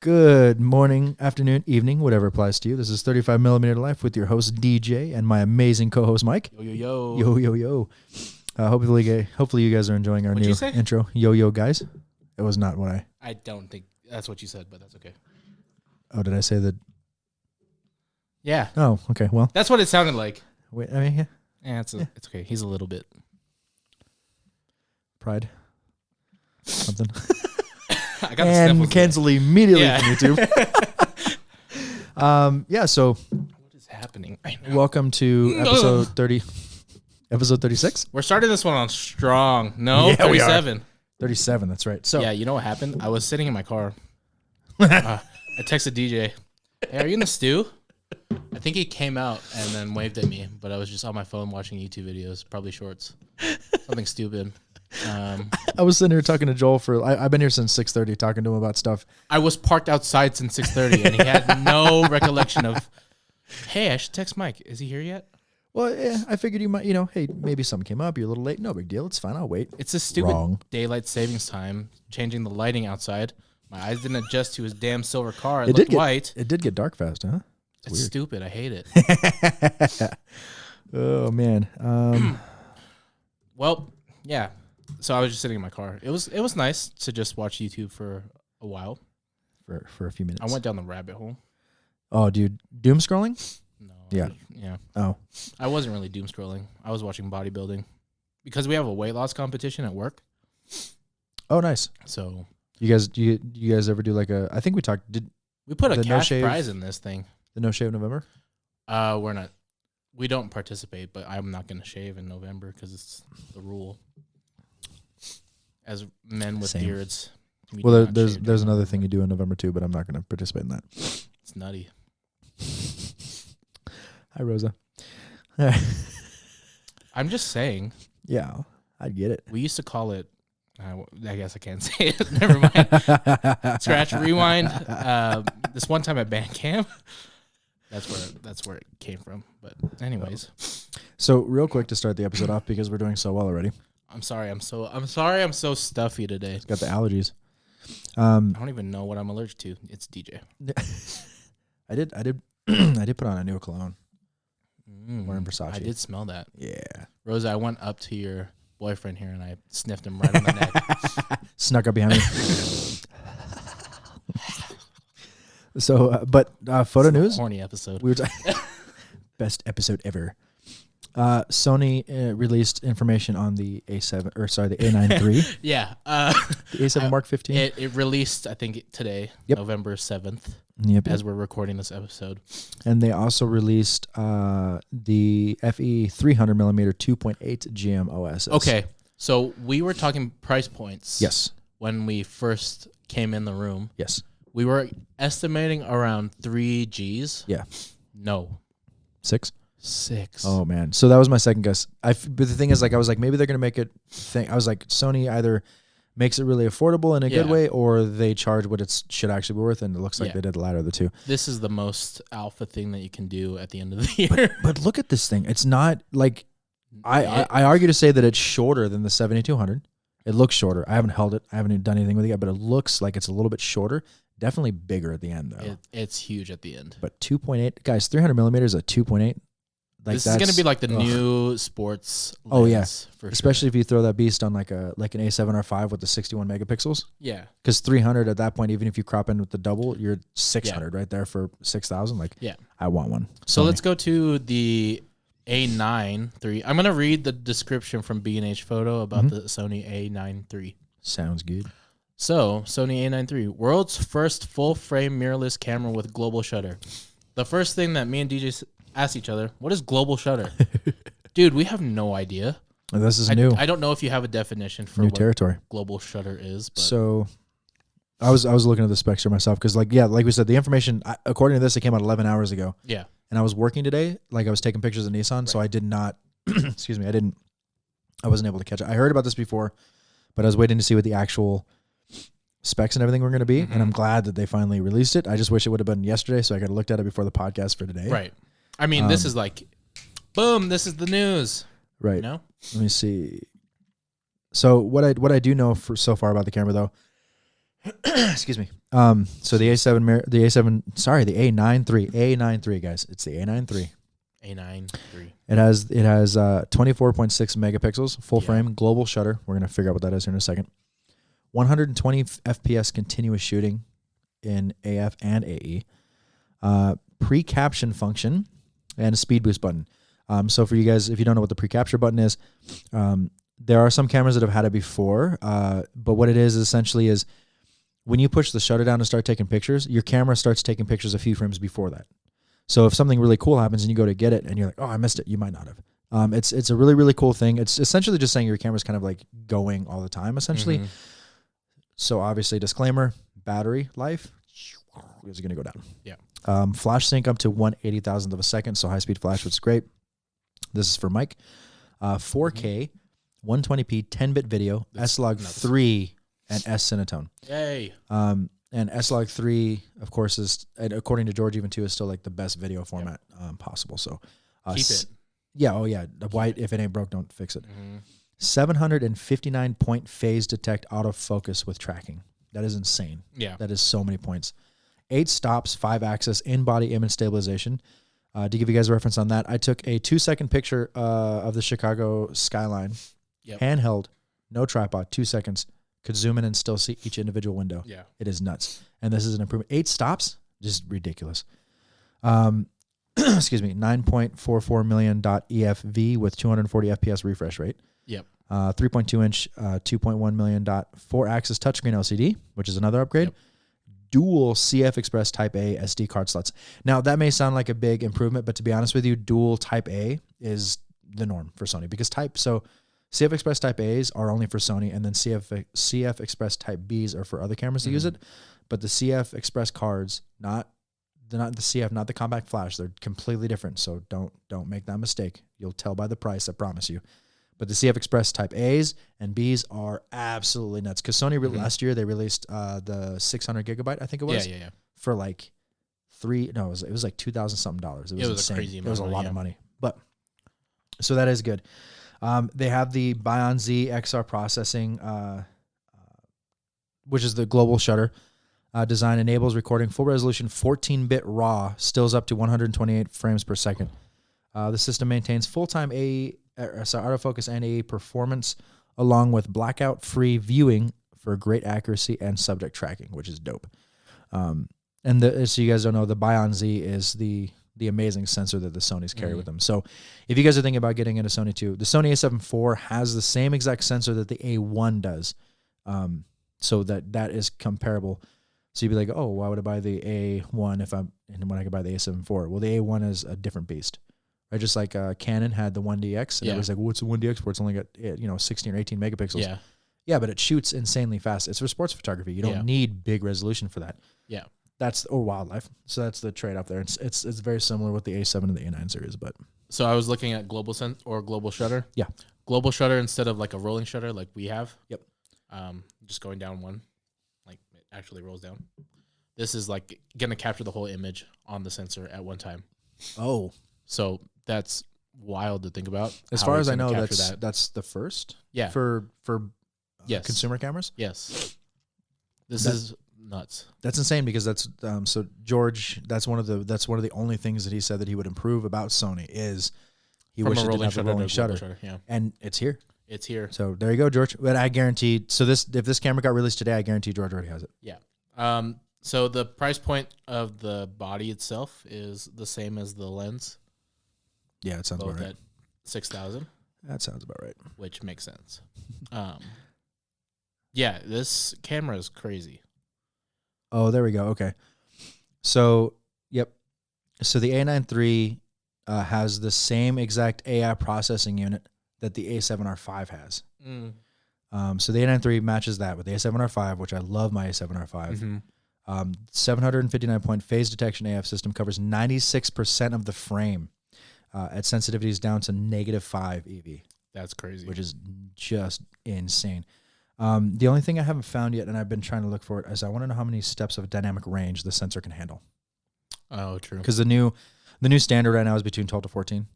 Good morning, afternoon, evening, whatever applies to you. This is 35mm Life with your host DJ and my amazing co-host Mike. Yo, yo, yo. Yo, yo, yo. Hopefully you guys are enjoying our new intro. Yo, yo, guys. It was not what I don't think that's what you said, but that's okay. Oh, did I say that? Yeah. Oh, okay. Well, that's what it sounded like. Wait, I mean, yeah. Yeah, it's okay. He's a little bit. Pride. Something. I got and cancel immediately from YouTube. Yeah, so what is happening right now? Welcome to episode 30. Episode 36? We're starting this one on strong. No, 37. 37, that's right. So yeah, you know what happened? I was sitting in my car. I texted DJ, hey, are you in the stew? I think he came out and then waved at me, but I was just on my phone watching YouTube videos, probably shorts. Something stupid. I was sitting here talking to Joel I've been here since 6:30 talking to him about stuff. I was parked outside since 6:30 and he had no recollection of, hey, I should text Mike. Is he here yet? Well, yeah, I figured you might, hey, maybe something came up. You're a little late. No big deal. It's fine. I'll wait. It's a stupid daylight savings time, changing the lighting outside. My eyes didn't adjust to his damn silver car. It looked white. It did get dark fast, huh? It's stupid. I hate it. Oh, man. Well, yeah. So I was just sitting in my car. It was nice to just watch YouTube for a while. For a few minutes. I went down the rabbit hole. Oh, dude. Doom scrolling? No. Yeah. Yeah. Oh. I wasn't really doom scrolling. I was watching bodybuilding. Because we have a weight loss competition at work. Oh, nice. So you guys ever do like I think we talked we put a cash prize in this thing. The No Shave November? We're not. We don't participate, but I'm not going to shave in November because it's the rule. As men with beards. Well, there's another thing you do in November too, but I'm not going to participate in that. It's nutty. Hi, Rosa. I'm just saying. Yeah, I get it. We used to call it. I guess I can't say it. Never mind. Scratch, rewind. This one time at band camp. That's where it came from. But anyways. So real quick to start the episode off because we're doing so well already. I'm sorry. I'm so stuffy today. It's got the allergies. I don't even know what I'm allergic to. It's DJ. I did put on a new cologne. Wearing Versace. I did smell that. Yeah. Rosa, I went up to your boyfriend here and I sniffed him right on the neck. Snuck up behind me. So, photo news. Horny episode. We were best episode ever. Sony released information on the the A9III. Yeah. The A7 Mark 15. It released, I think, today, November 7th, as we're recording this episode. And they also released the FE 300mm 2.8 GM OS. Okay, so we were talking price points. Yes. When we first came in the room. Yes. We were estimating around 3 Gs. Yeah. No. 6? 6. Oh man, so that was my second guess. But the thing is, I was like, maybe they're gonna make it. I was like, Sony either makes it really affordable in a good way, or they charge what it should actually be worth, and it looks like they did the latter of the two. This is the most alpha thing that you can do at the end of the year. But look at this thing. It's not like I argue to say that it's shorter than the 7200. It looks shorter. I haven't held it. I haven't even done anything with it yet, but it looks like it's a little bit shorter. Definitely bigger at the end though. It's huge at the end. But 2.8, guys, 300mm is a 2.8. This is gonna be like the new sports lens. Oh yeah, for especially if you throw that beast on like an A7R5 with the 61 megapixels. Yeah, because 300 at that point, even if you crop in with the double, you're 600 right there for 6,000. Like, I want one. So let's go to the A9III. I'm gonna read the description from B&H Photo about the Sony A9III. Sounds good. So Sony A9III, world's first full frame mirrorless camera with global shutter. The first thing that me and DJ asked each other, what is global shutter? Dude, we have no idea. This is new. I don't know if you have a definition for new what territory global shutter is. But. So I was looking at the specs for myself because like we said, the information, according to this, it came out 11 hours ago. Yeah. And I was working today. Like I was taking pictures of Nissan. Right. So I did not, excuse me, I wasn't able to catch it. I heard about this before, but I was waiting to see what the actual specs and everything were going to be. And I'm glad that they finally released it. I just wish it would have been yesterday so I could have looked at it before the podcast for today. Right. I mean, this is like, boom, this is the news. Right. You know? Let me see. So what I do know for so far about the camera though, Excuse me. So the the A9III, guys. It's the A9III. A9III. It has 24.6 megapixels, full frame, global shutter. We're gonna figure out what that is here in a second. 120 FPS continuous shooting in AF and AE. Pre-caption function and a speed boost button. So for you guys, if you don't know what the pre-capture button is, there are some cameras that have had it before. But what it is essentially is when you push the shutter down and start taking pictures, your camera starts taking pictures a few frames before that. So if something really cool happens and you go to get it and you're like, oh, I missed it, you might not have. It's a really, really cool thing. It's essentially just saying your camera's kind of like going all the time, essentially. Mm-hmm. So obviously, disclaimer, battery life is going to go down. Yeah. Flash sync up to 1/80,000th of a second, so high-speed flash, which is great. This is for Mike. 4K, 120p, 10-bit video, S-Log 3, and S-Cinetone. Yay. And S-Log 3, of course, is, according to George, even 2 is still like the best video format possible. So keep it. Yeah, oh yeah. If it ain't broke, don't fix it. 759-point phase detect autofocus with tracking. That is insane. Yeah. That is so many points. 8 stops, 5-axis in-body image stabilization. To give you guys a reference on that, I took a 2-second picture of the Chicago skyline, handheld, no tripod, 2 seconds. Could zoom in and still see each individual window. Yeah. It is nuts. And this is an improvement. 8 stops, just ridiculous. Excuse me, 9.44 million .EFV with 240 FPS refresh rate. Yep. 3.2 inch, 2.1 million 4-axis touchscreen LCD, which is another upgrade. Yep. Dual CF Express Type A SD card slots. Now, that may sound like a big improvement, but to be honest with you, dual Type A is the norm for Sony because CF Express Type A's are only for Sony, and then CF Express Type B's are for other cameras that use it. But the CF Express cards, not the CF, not the compact flash, they're completely different. So don't make that mistake. You'll tell by the price, I promise you. But the CF Express Type A's and B's are absolutely nuts. Because Sony last year they released the 600 gigabyte, I think it was. Yeah. For like it was like $2,000 something. It was insane. A crazy amount. It was a lot of money. But so that is good. They have the Bion Z XR processing, which is the global shutter design, enables recording full resolution 14-bit RAW, stills up to 128 frames per second. The system maintains full-time autofocus and AE performance, along with blackout-free viewing for great accuracy and subject tracking, which is dope. So you guys don't know, the Bion Z is the amazing sensor that the Sonys carry with them. So if you guys are thinking about getting into Sony too, the Sony A7 IV has the same exact sensor that the A1 does. So that is comparable. So you'd be like, oh, why would I buy the A1 when I could buy the A7 IV? Well, the A1 is a different beast. Right? Just like Canon had the 1DX. And it was like, what's the 1DX for? It's only got 16 or 18 megapixels. Yeah. Yeah, but it shoots insanely fast. It's for sports photography. You don't need big resolution for that. Yeah. Or wildlife. So that's the trade off there. It's very similar with the A7 and the A9 series, but so I was looking at global shutter. Yeah. Global shutter instead of like a rolling shutter like we have. Yep. Just going down one, like it actually rolls down. This is like gonna capture the whole image on the sensor at one time. Oh. So that's wild to think about. As far as I know, that's the first. Yeah. For consumer cameras. Yes. This is nuts. That's insane because that's so George. That's one of the only things that he said that he would improve about Sony is he wished it didn't have a rolling shutter. Yeah. And it's here. It's here. So there you go, George. But I guarantee. So if this camera got released today, I guarantee George already has it. Yeah. So the price point of the body itself is the same as the lens. Yeah, it sounds about right. At $6,000. That sounds about right. Which makes sense. Yeah, this camera is crazy. Oh, there we go. Okay. So, yep. So the A9III has the same exact AI processing unit that the A7R5 has. So the A9III matches that with the A7R5, which I love my A7R5. 759-point phase detection AF system covers 96% of the frame at sensitivities down to -5 EV. That's crazy. Which is just insane. The only thing I haven't found yet, and I've been trying to look for it, is I want to know how many steps of dynamic range the sensor can handle. Oh, true. Because the new standard right now is between 12 to 14.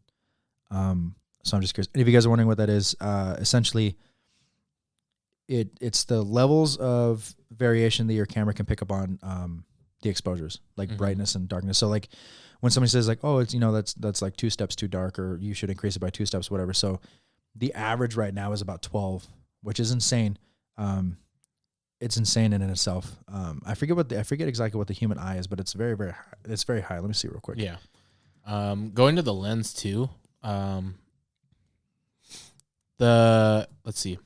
So I'm just curious. And if you guys are wondering what that is, essentially, it's the levels of variation that your camera can pick up on the exposures, like brightness and darkness. So like when somebody says like, oh, it's that's like 2 steps too dark, or you should increase it by 2 steps, whatever. So the average right now is about 12, which is insane. It's insane in itself. I forget exactly what the human eye is, but it's very, very high. It's very high. Let me see real quick. Yeah. Going to the lens too. Let's see,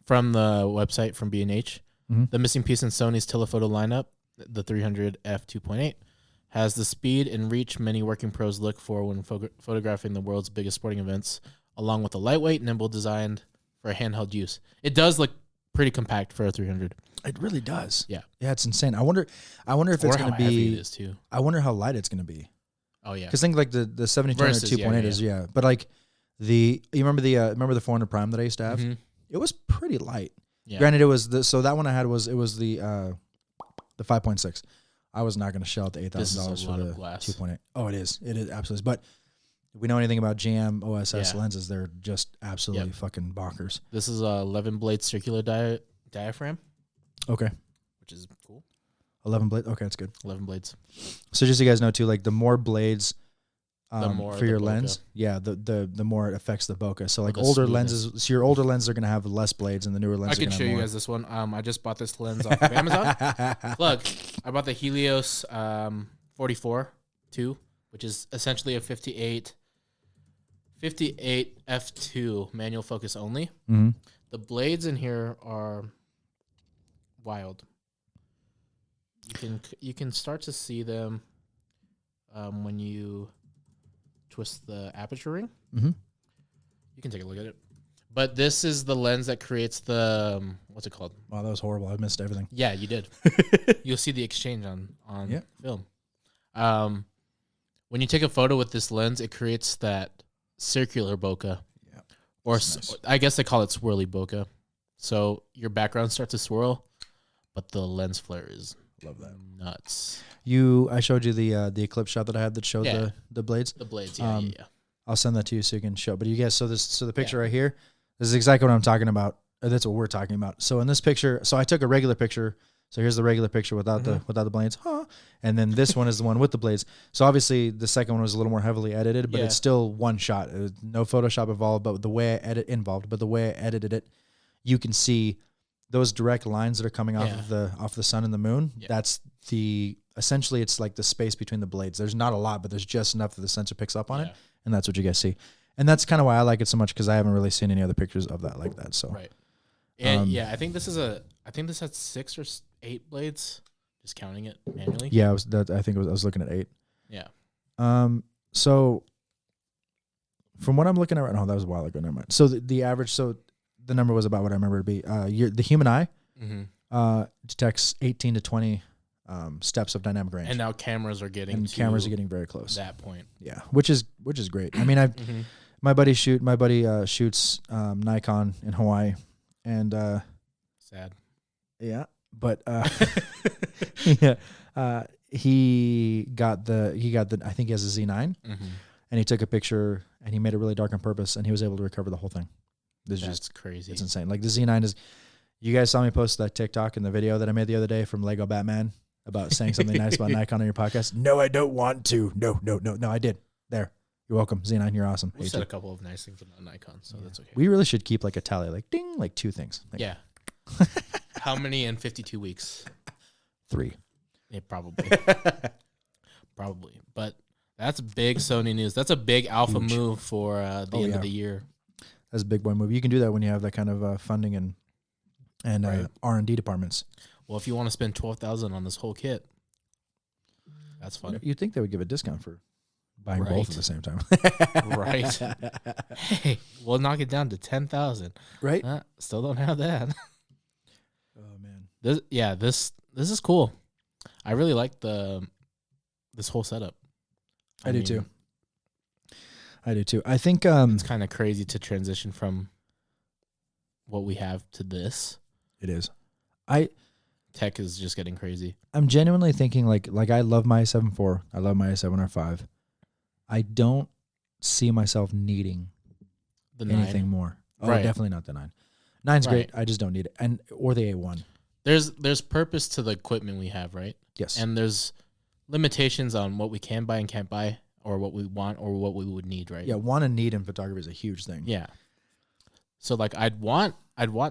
from the website from B&H, the missing piece in Sony's telephoto lineup, the 300 f2.8, has the speed and reach many working pros look for when photographing the world's biggest sporting events, along with a lightweight, nimble design for handheld use. It does look pretty compact for a 300. It really does. Yeah. Yeah, it's insane. I wonder if it's going to be. Heavy it is too. I wonder how light it's going to be. Oh yeah. Because think like the 70-200 2.8 is but like you remember the 400 Prime that I used to have? It was pretty light. Yeah. Granted, it was that one I had was the 5.6. I was not going to shell out the $8,000 for the 2.8. Oh, it is absolutely. But if we know anything about GM OSS lenses, they're just absolutely fucking bonkers. This is a 11 blade circular diaphragm. Okay. Which is cool. 11 blades. Okay, that's good. 11 blades. So just so you guys know too, like the more blades for your bokeh. lens, the more it affects the bokeh. So like older lenses, so your older lenses are going to have less blades, and the newer lenses. I can show you guys this one. I just bought this lens off of Amazon. Look, I bought the Helios 44 2, which is essentially a 58 f2 manual focus only. Mm-hmm. The blades in here are wild. You can start to see them when you twist the aperture ring. Mm-hmm. You can take a look at it. But this is the lens that creates the what's it called? Wow, that was horrible. I missed everything. Yeah, you did. You'll see the exchange on film. When you take a photo with this lens, it creates that circular bokeh. Yeah. Or nice. I guess they call it swirly bokeh. So your background starts to swirl, but the lens flare is love that nuts. I showed you the Eclipse shot that I had that showed the blades. The blades, yeah. I'll send that to you so you can show. But you guys, so the picture right here, this is exactly what I'm talking about. That's what we're talking about. So in this picture, so I took a regular picture. So here's the regular picture without the blades, and then this one is the one with the blades. So obviously the second one was a little more heavily edited, but it's still one shot. It was no Photoshop involved, but the way I edited it, you can see those direct lines that are coming off of the sun and the moon. Yeah. That's essentially it's like the space between the blades. There's not a lot, but there's just enough that the sensor picks up on it, and that's what you guys see. And that's kind of why I like it so much, because I haven't really seen any other pictures of that like that. So right, and I think this has 6 or 8 blades. Just counting it manually. Yeah, I was looking at 8. Yeah. So from what I'm looking at right now, that was a while ago. Never mind. So the average, so the number was about what I remember it to be. The human eye detects 18 to 20 steps of dynamic range, and now cameras are getting very close. That point, yeah, which is great. I mean, my buddy shoots Nikon in Hawaii, and sad, yeah, but he got the I think he has a Z9, and he took a picture and he made it really dark on purpose, and he was able to recover the whole thing. That's crazy. It's insane. Like the Z9 is. You guys saw me post that TikTok and the video that I made the other day from Lego Batman about saying something nice about Nikon on your podcast. No, I don't want to. No, I did. There. You're welcome. Z9, you're awesome. We said a couple of nice things about Nikon, so that's okay. We really should keep like a tally, like ding, like 2 things. Like, yeah. How many in 52 weeks? 3. Yeah, probably. Probably. But that's big Sony news. That's a big alpha move for the end of the year. That's a big boy move. You can do that when you have that kind of funding and R&D departments. Well, if you want to spend $12,000 on this whole kit, that's fun. You'd think they would give a discount for buying both at the same time. Right. Hey, we'll knock it down to $10,000. Right. Still don't have that. Oh man. This is cool. I really like this whole setup. I do too. I think it's kind of crazy to transition from what we have to this. It is. Tech is just getting crazy. I'm genuinely thinking like I love my A7 IV. I love my A7 R5. I don't see myself needing anything more. Oh, right. Definitely not the 9. 9's great. I just don't need it, or the A1. There's purpose to the equipment we have, right? Yes. And there's limitations on what we can buy and can't buy, or what we want, or what we would need, right? Yeah, want and need in photography is a huge thing. Yeah. So like I'd want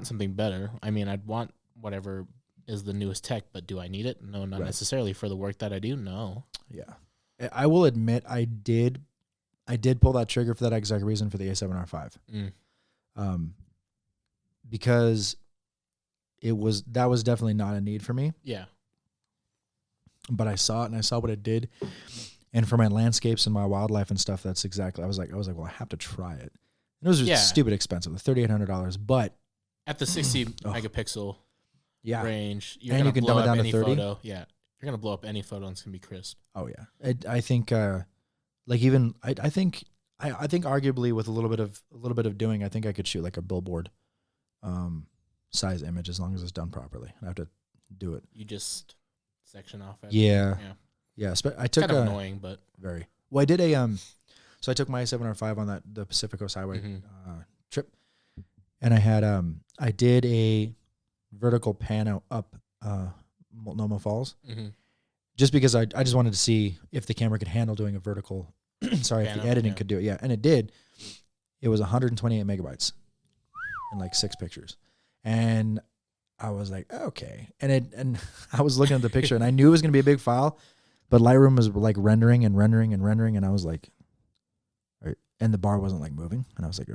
something better. I mean, I'd want whatever is the newest tech, but do I need it? No, not necessarily for the work that I do. No. Yeah. I will admit I did pull that trigger for that exact reason for the A7R5. Because that was definitely not a need for me. Yeah. But I saw it and I saw what it did. And for my landscapes and my wildlife and stuff, that's exactly, I was like, well, I have to try it. And it was just stupid expensive, $3,800, but at the 60 megapixel range, you can dumb it down to 30. Photo. Yeah. You're going to blow up any photo and it's going to be crisp. Oh yeah. I think, like even, I think arguably with a little bit of doing, I think I could shoot like a billboard, size image as long as it's done properly. I have to do it. You just section off. Yeah. I took kind of annoying, but very well. I did so I took my A7R5 on the Pacific Coast Highway trip, and I did a vertical pan out up Multnomah Falls, just because I just wanted to see if the camera could handle doing a vertical. Sorry, if the editing could do it. Yeah, and it did. It was 128 megabytes and like 6 pictures, and I was like, okay. And I was looking at the picture, and I knew it was going to be a big file, but Lightroom was like rendering, and I was like, and the bar wasn't like moving, and I was like,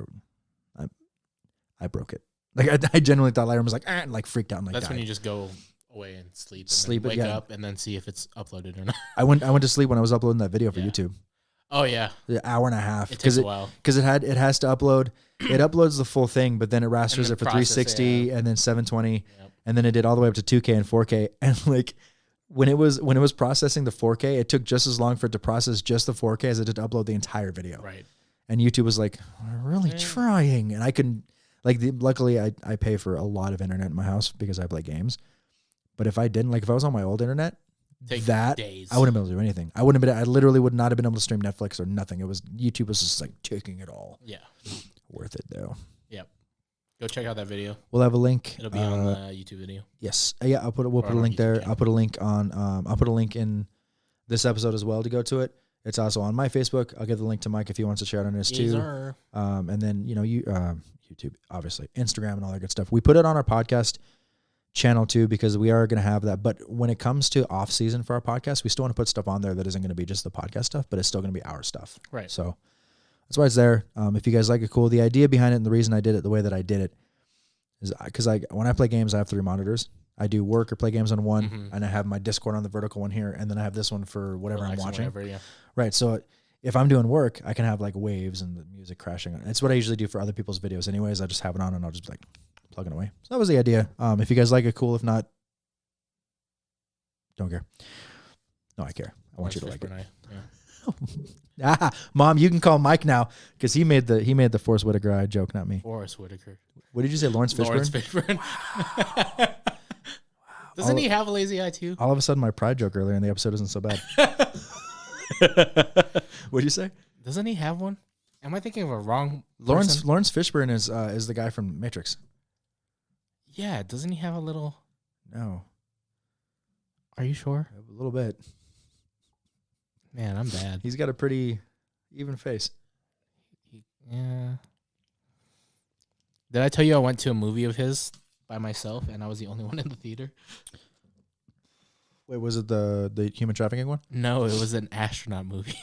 I broke it. Like I genuinely thought Lightroom was like, and like freaked out and like that's died. when you just go away and sleep, wake up, and then see if it's uploaded or not. I went to sleep when I was uploading that video for YouTube. Oh yeah, the hour and a half. It takes a while because it has to upload. It uploads the full thing, but then it rasters it for 360 and then 720, and then it did all the way up to 2K and 4K. And like when it was processing the 4K, it took just as long for it to process just the 4K as it did to upload the entire video. Right. And YouTube was like, we're really trying, and I couldn't. Like luckily, I pay for a lot of internet in my house because I play games. But if I didn't, like if I was on my old internet, days. I wouldn't be able to do anything. I literally would not have been able to stream Netflix or nothing. YouTube was just like taking it all. Yeah. Worth it though. Yep. Go check out that video. We'll have a link. It'll be on the YouTube video. Yes. Yeah. We'll put a link there. Channel. I'll put a link on. I'll put a link in this episode as well to go to it. It's also on my Facebook. I'll give the link to Mike if he wants to share it on his too. Sir. And then YouTube, obviously, Instagram and all that good stuff. We put it on our podcast channel too because we are going to have that. But when it comes to off season for our podcast, we still want to put stuff on there that isn't going to be just the podcast stuff, but it's still going to be our stuff. Right. So that's why it's there. If you guys like it, cool. The idea behind it and the reason I did it the way that I did it is because when I play games, I have 3 monitors. I do work or play games on one, and I have my Discord on the vertical one here, and then I have this one for whatever I'm watching. Whatever, Right. So if I'm doing work, I can have like waves and the music crashing on it. It's what I usually do for other people's videos anyways. I just have it on and I'll just be like plugging away. So that was the idea. If you guys like it, cool. If not, don't care. No, I care. I want you to like it. Mom, you can call Mike now because he made the Forrest Whitaker joke, not me. Forrest Whitaker. What did you say, Lawrence Fishburne? Lawrence Fishburne. Doesn't he have a lazy eye too? All of a sudden, my pride joke earlier in the episode isn't so bad. What'd you say? Doesn't he have one? Am I thinking of a wrong Lawrence Fishburne is the guy from Matrix. Yeah, doesn't he have a little? No. Are you sure? A little bit. Man, I'm bad. He's got a pretty even face. Yeah. Did I tell you I went to a movie of his by myself and I was the only one in the theater? Wait, was it the human trafficking one? No, it was an astronaut movie.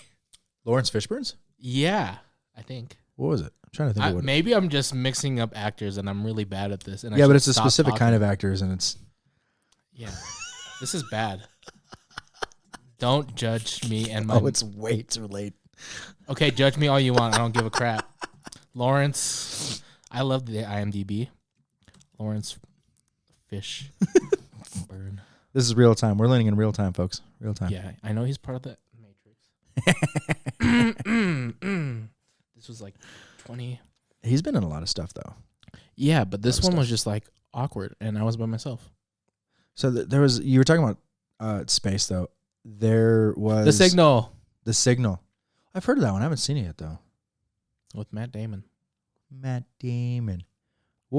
Lawrence Fishburne's? Yeah, I think. What was it? I'm trying to think of what. Maybe I'm just mixing up actors and I'm really bad at this. And yeah, but it's a specific kind of actors and it's... Yeah. This is bad. Don't judge me and my... Oh, it's way too late. Okay, judge me all you want. I don't give a crap. Lawrence... I love the IMDb. Lawrence Fishburne. This is real time. We're learning in real time, folks. Real time. Yeah, I know he's part of the Matrix. This was like 20. He's been in a lot of stuff, though. Yeah, but this one was just like awkward, and I was by myself. So there was... You were talking about space, though. There was... The Signal. The Signal. I've heard of that one. I haven't seen it yet, though. With Matt Damon. Matt Damon.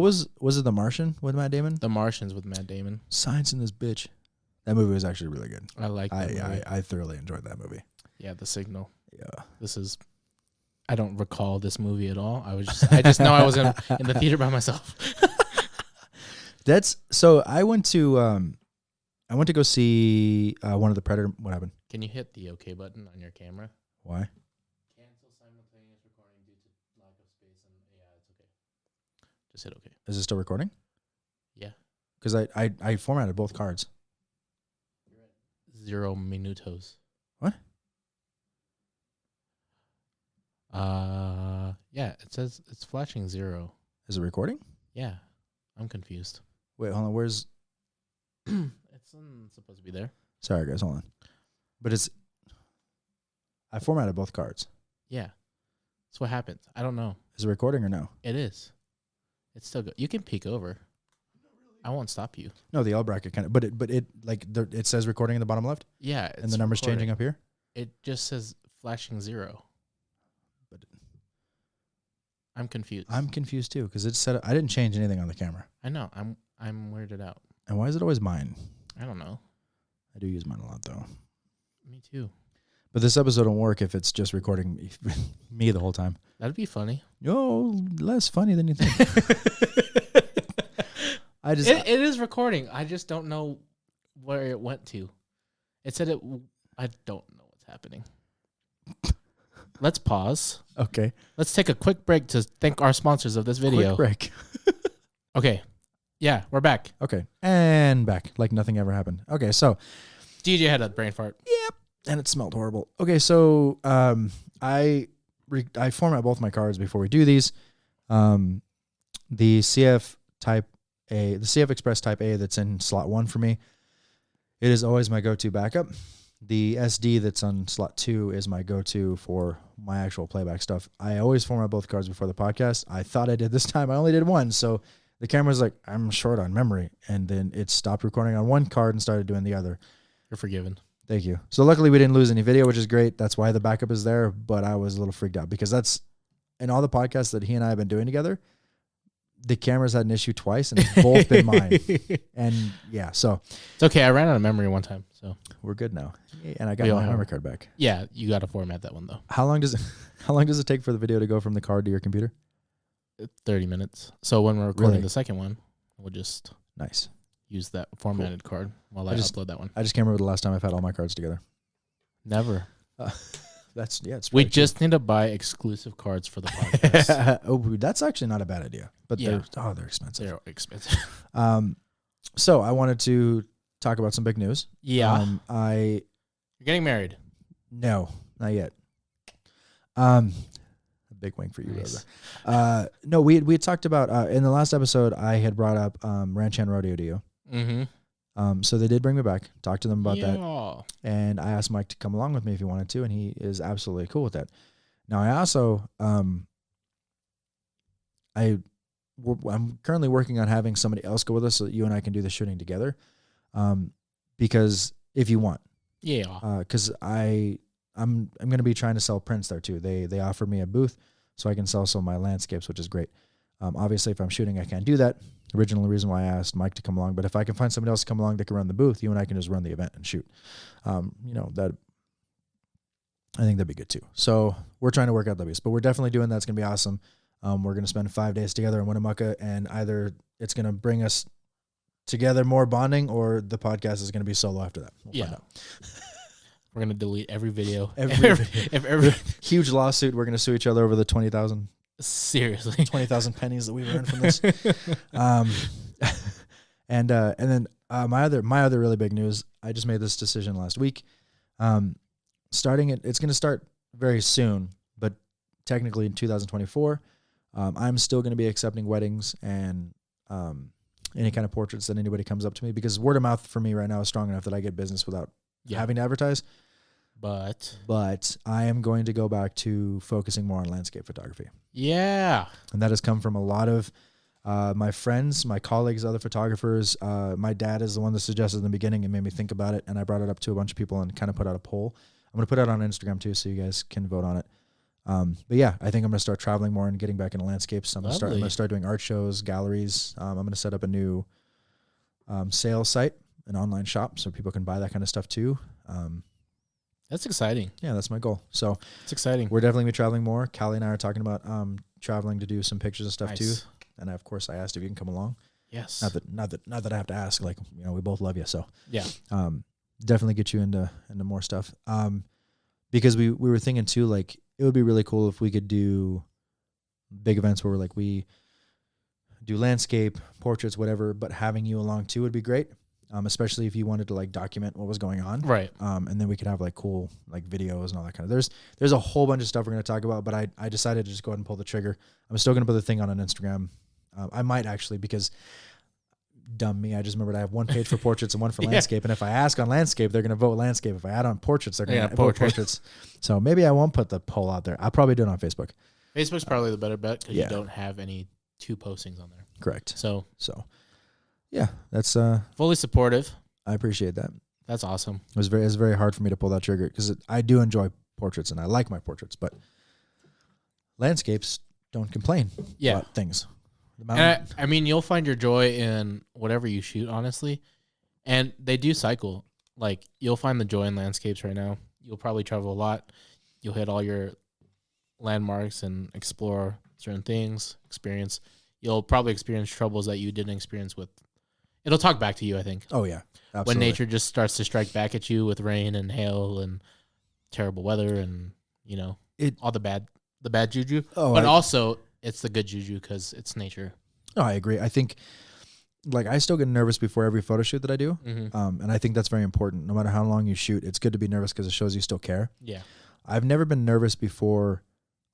was it The Martian with Matt Damon? The Martians with Matt Damon. Science in this bitch. That movie was actually really good. I like that movie. I thoroughly enjoyed that movie. Yeah, The Signal. Yeah. I don't recall this movie at all. I just know I was in the theater by myself. So I went to go see one of the Predator. What happened? Can you hit the OK button on your camera? Why? Cancel simultaneous recording due to lack of space. And yeah, it's okay. Just hit OK. Is it still recording? Yeah. Because I formatted both cards. You're at 0 minutos. What? Yeah, it says it's flashing 0. Is it recording? Yeah, I'm confused. Wait, hold on. Where's? It's supposed to be there. Sorry, guys. Hold on. But I formatted both cards. Yeah, that's what happens. I don't know. Is it recording or no? It is. It's still good. You can peek over. I won't stop you. No, the L bracket kind of. But it says recording in the bottom left. Yeah, and the number's changing up here. It just says flashing 0. But I'm confused. I'm confused too because it said I didn't change anything on the camera. I know. I'm weirded out. And why is it always mine? I don't know. I do use mine a lot though. Me too. But this episode won't work if it's just recording me the whole time. That'd be funny. Oh, less funny than you think. It is recording. I just don't know where it went to. It said it. I don't know what's happening. Let's pause. Okay. Let's take a quick break to thank our sponsors of this video. Quick break. Okay. Yeah, we're back. Okay. And back like nothing ever happened. Okay, so DJ had a brain fart. Yep. And it smelled horrible. Okay, so I format both my cards before we do these. The CF Express Type A that's in slot 1 for me. It is always my go-to backup. The SD that's on slot 2 is my go-to for my actual playback stuff. I always format both cards before the podcast. I thought I did this time. I only did one, so the camera's like, I'm short on memory. And then it stopped recording on one card and started doing the other. You're forgiven. Thank you. So luckily we didn't lose any video, which is great. That's why the backup is there. But I was a little freaked out because that's in all the podcasts that he and I have been doing together. The camera's had an issue twice and it's both been mine. And yeah, so it's okay. I ran out of memory one time, so we're good now. And I got my memory card back. Yeah, you got to format that one though. How long does it take for the video to go from the card to your computer? 30 minutes. So when we're recording the second one, we'll just nice use that formatted card while I upload that one. I just can't remember the last time I've had all my cards together. Never. It's we just need to buy exclusive cards for the podcast. Oh, that's actually not a bad idea. But yeah. they're expensive. They're expensive. So I wanted to talk about some big news. Yeah. You're getting married. No, not yet. A big wink for you, nice. Rosa. No, we had talked about in the last episode. I had brought up Ranch Hand Rodeo to you. Mm-hmm. So they did bring me back. Talked to them about that, Yeah. and I asked Mike to come along with me if he wanted to, and he is absolutely cool with that. Now I also I'm currently working on having somebody else go with us so that you and I can do the shooting together. Because if you want, yeah, because I'm going to be trying to sell prints there too. They offered me a booth so I can sell some of my landscapes, which is great. Obviously, if I'm shooting, I can't do that. Original reason why I asked Mike to come along, but if I can find somebody else to come along that can run the booth, you and I can just run the event and shoot. That I think that'd be good too. So we're trying to work out that, but we're definitely doing that. It's gonna be awesome. We're gonna spend 5 days together in Winnemucca, and either it's gonna bring us together more bonding, or the podcast is gonna be solo after that. We'll find out. We're gonna delete every video. Every huge lawsuit. We're gonna sue each other over the 20,000. Seriously, 20,000 pennies that we earned from this. And then my other really big news. I just made this decision last week. It's going to start very soon, but technically in 2024, I'm still going to be accepting weddings and any kind of portraits that anybody comes up to me, because word of mouth for me right now is strong enough that I get business without having to advertise. But I am going to go back to focusing more on landscape photography. Yeah. And that has come from a lot of my friends, my colleagues, other photographers. My dad is the one that suggested in the beginning and made me think about it. And I brought it up to a bunch of people and kind of put out a poll. I'm going to put it on Instagram too, so you guys can vote on it. But yeah, I think I'm gonna start traveling more and getting back into landscapes. I'm Lovely. gonna start doing art shows, galleries. I'm gonna set up a new sales site, an online shop, so people can buy that kind of stuff too. That's exciting. Yeah, that's my goal. So It's exciting. we're definitely gonna be traveling more. Callie and I are talking about traveling to do some pictures and stuff too. Nice. And of course, I asked if you can come along. Yes. Not that I have to ask. Like, we both love you, so Yeah. definitely get you into more stuff. Because we were thinking too, like it would be really cool if we could do big events where we do landscape, portraits, whatever. But having you along too would be great. Especially if you wanted to like document what was going on. Right. And then we could have like cool like videos and all that kind of. There's a whole bunch of stuff we're going to talk about, but I decided to just go ahead and pull the trigger. I'm still going to put the thing on Instagram. I might actually, because dumb me, I just remembered I have one page for portraits and one for landscape. And if I ask on landscape, they're going to vote landscape. If I add on portraits, they're going to vote portraits. So maybe I won't put the poll out there. I'll probably do it on Facebook. Facebook's probably the better bet because you don't have any 2 postings on there. Correct. So yeah, that's fully supportive. I appreciate that. That's awesome. It was very hard for me to pull that trigger because I do enjoy portraits and I like my portraits, but landscapes don't complain about things. And I mean, you'll find your joy in whatever you shoot, honestly. And they do cycle. Like, you'll find the joy in landscapes right now. You'll probably travel a lot. You'll hit all your landmarks and explore certain things, experience. You'll probably experience troubles that you didn't experience with. It'll talk back to you, I think. Oh, yeah. Absolutely. When nature just starts to strike back at you with rain and hail and terrible weather and, all the bad juju. Oh, but also, it's the good juju because it's nature. No, I agree. I think, I still get nervous before every photo shoot that I do. Mm-hmm. And I think that's very important. No matter how long you shoot, it's good to be nervous because it shows you still care. Yeah. I've never been nervous before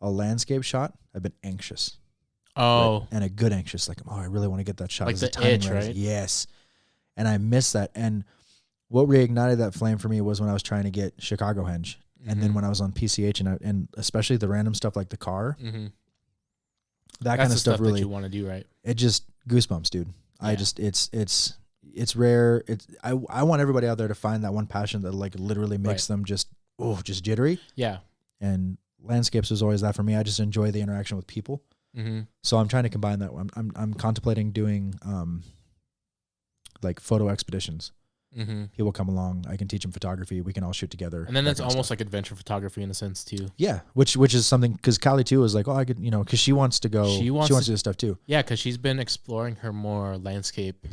a landscape shot. I've been anxious. Oh. Right? And a good anxious. Like, I really want to get that shot. Like Is the timing itch, right? Yes. And I miss that. And what reignited that flame for me was when I was trying to get Chicago henge. And then when I was on PCH and especially the random stuff like the car, that kind of stuff really, that you want to do, right? it just goosebumps, dude. Yeah. It's rare. I want everybody out there to find that one passion that like literally makes them just jittery. Yeah. And landscapes was always that for me. I just enjoy the interaction with people. Mm-hmm. So I'm trying to combine that. I'm contemplating doing like photo expeditions. Mm-hmm. People come along. I can teach them photography. We can all shoot together. And then that's almost like adventure photography in a sense too. Yeah, which is something because Callie too is like, I could, because she wants to go. She wants to do this stuff too. Yeah, because she's been exploring her more landscape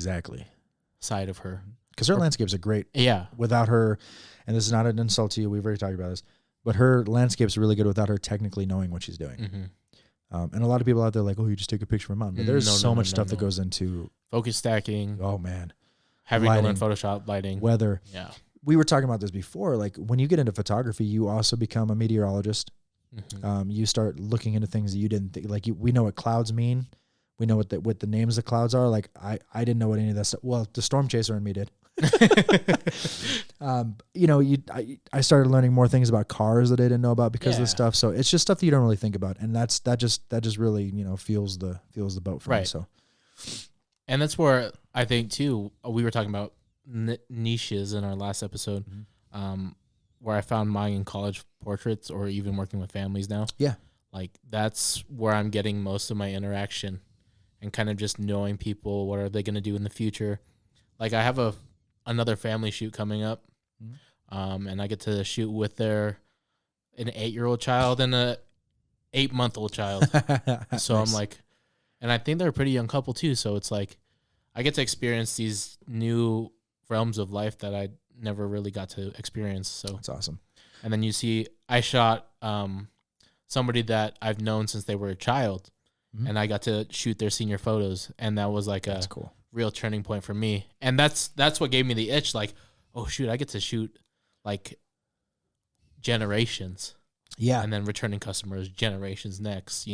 side of her. Because her landscapes are great. Yeah. Without her, and this is not an insult to you. We've already talked about this, but her landscape's really good without her technically knowing what she's doing. Mm-hmm. And a lot of people out there are like, you just take a picture of a mountain. But there's so much stuff that goes into focus stacking. Oh man. Having lighting, to learn Photoshop, lighting, weather. Yeah. We were talking about this before. Like when you get into photography, you also become a meteorologist. Mm-hmm. You start looking into things that you didn't think. Like we know what clouds mean. We know what the names of clouds are. Like I didn't know what any of that stuff. Well, the storm chaser and me did. I started learning more things about cars that I didn't know about because of this stuff. So it's just stuff that you don't really think about, and that just really fuels the boat for me. So. And that's where I think, too, we were talking about niches in our last episode, where I found mine in college portraits or even working with families now. Yeah. Like, that's where I'm getting most of my interaction and kind of just knowing people, what are they going to do in the future. Like, I have another family shoot coming up, and I get to shoot with an 8-year-old child and a 8-month-old child. So nice. I'm like... And I think they're a pretty young couple, too. So it's like I get to experience these new realms of life that I never really got to experience. So that's awesome. And then you see I shot somebody that I've known since they were a child, and I got to shoot their senior photos. And that was like a real turning point for me. And that's what gave me the itch. Like, oh, shoot, I get to shoot like generations. Yeah. And then returning customers generations next,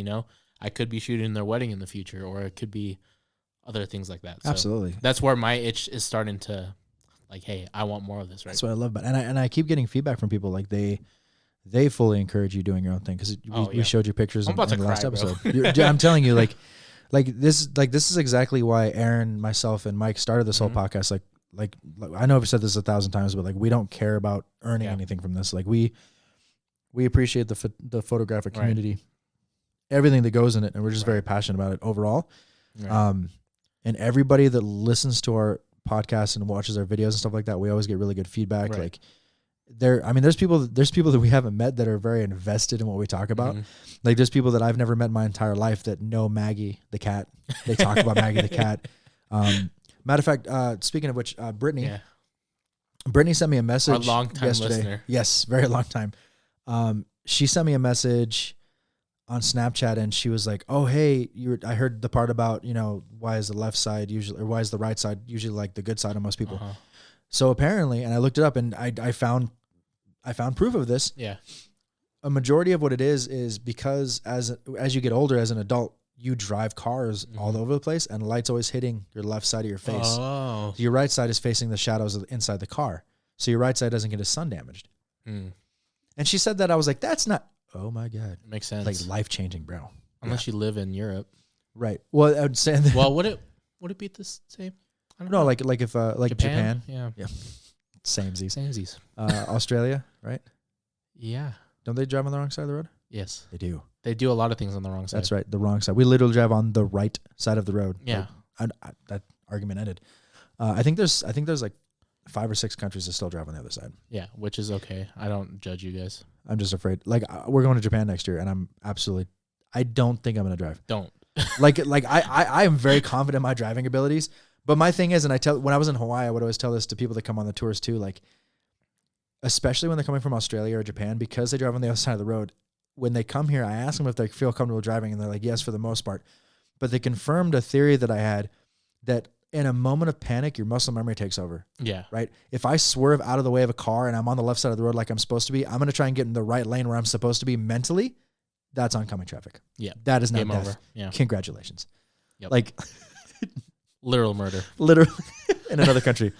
I could be shooting their wedding in the future, or it could be other things like that. So absolutely. That's where my itch is starting to, like, hey, I want more of this, right? That's what I love about it. And I keep getting feedback from people, like they fully encourage you doing your own thing, because we showed you pictures in the last episode. I'm telling you, like this is exactly why Aaron, myself, and Mike started this whole podcast. Like I know I've said this 1,000 times, but like we don't care about earning anything from this. Like we we appreciate the photographic Right. community, everything that goes in it, and we're just very passionate about it overall. Right. And everybody that listens to our podcast and watches our videos and stuff like that, we always get really good feedback. Right. Like there's people that we haven't met that are very invested in what we talk about. Like there's people that I've never met in my entire life that know Maggie the cat. They talk about Maggie the cat. Matter of fact, speaking of which, Brittany sent me a message. A long time yesterday. listener. Yes, very long time. She sent me a message on Snapchat and she was like, "Oh, hey, I heard the part about, why is the left side usually, or why is the right side usually like the good side of most people?" So apparently, and I looked it up and I found proof of this. Yeah. A majority of what it is because as you get older as an adult, you drive cars all over the place and light's always hitting your left side of your face. Oh. Your right side is facing the shadows inside the car. So your right side doesn't get as sun damaged. And she said that, I was like, that's not, oh my God. Makes sense. Like life-changing, bro. Unless you live in Europe. Right. Well, I would say that. Well, would it be the same? I don't No, know. like if Japan. Yeah. Samesies. Samesies. Australia, right? Yeah. Don't they drive on the wrong side of the road? Yes. They do. They do a lot of things on the wrong side. That's right. The wrong side. We literally drive on the right side of the road. Yeah. That argument ended. I think there's like 5 or 6 countries that still drive on the other side. Yeah, which is okay. I don't judge you guys. I'm just afraid. Like we're going to Japan next year, and I don't think I'm gonna drive. Don't. like I am very confident in my driving abilities. But my thing is, and when I was in Hawaii, I would always tell this to people that come on the tours too, like, especially when they're coming from Australia or Japan, because they drive on the other side of the road. When they come here, I ask them if they feel comfortable driving, and they're like, yes, for the most part. But they confirmed a theory that I had, that in a moment of panic, your muscle memory takes over. Yeah. Right? If I swerve out of the way of a car and I'm on the left side of the road like I'm supposed to be, I'm going to try and get in the right lane where I'm supposed to be mentally. That's oncoming traffic. Yeah. That is not Game death. over. Yeah. Congratulations. Yep. Like literal murder. literally in another country.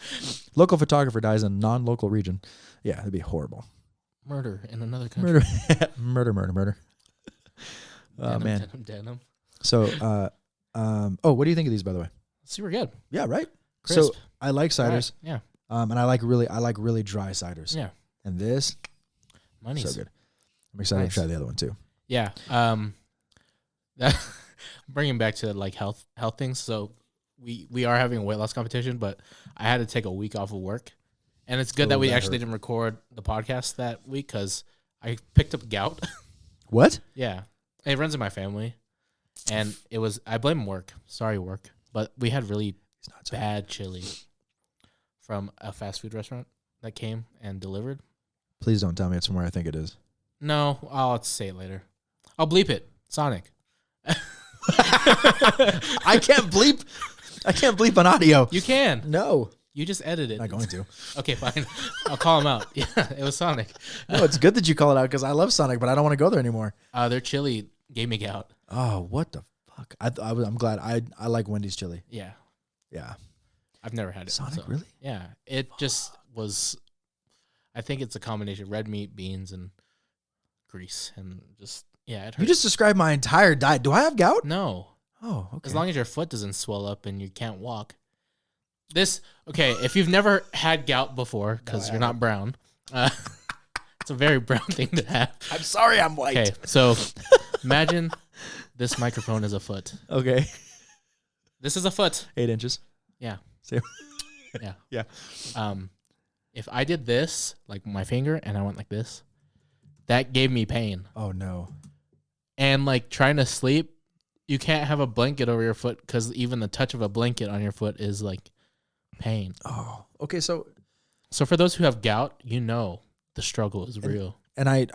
Local photographer dies in a non-local region. Yeah, it'd be horrible. Murder in another country. Murder. Oh, man. Denim. So, what do you think of these, by the way? Super good. Yeah, right? Crisp. So, I like ciders. Right. Yeah. And I like really dry ciders. Yeah. And this, Money's so good. I'm excited to try the other one too. Yeah. That bringing back to like health things. So we are having a weight loss competition, but I had to take a week off of work, and it's good that we actually didn't record the podcast that week because I picked up gout. What? Yeah, it runs in my family, and I blame work. Sorry, work, but we had really bad chili from a fast food restaurant that came and delivered. Please don't tell me it's from where I think it is. No, I'll say it later. I'll bleep it. Sonic. I can't bleep on audio. You can. No. You just edit it. I'm not going to. Okay, fine. I'll call him out. Yeah, it was Sonic. No, it's good that you call it out because I love Sonic, but I don't want to go there anymore. Their chili gave me gout. Oh, what the fuck? I'm glad. I like Wendy's chili. Yeah. Yeah. I've never had it. Sonic, really? Yeah. It just was, I think it's a combination of red meat, beans, and grease. And just, yeah, it hurt. You just described my entire diet. Do I have gout? No. Oh, okay. As long as your foot doesn't swell up and you can't walk. If you've never had gout before, because you're not brown, it's a very brown thing to have. I'm sorry I'm white. Okay, so imagine this microphone is a foot. Okay. This is a foot. 8 inches. Yeah. Same. Yeah. Yeah. If I did this, like my finger, and I went like this, that gave me pain. Oh, no. And like trying to sleep, you can't have a blanket over your foot because even the touch of a blanket on your foot is like pain. Oh, okay. So for those who have gout, the struggle is real. And I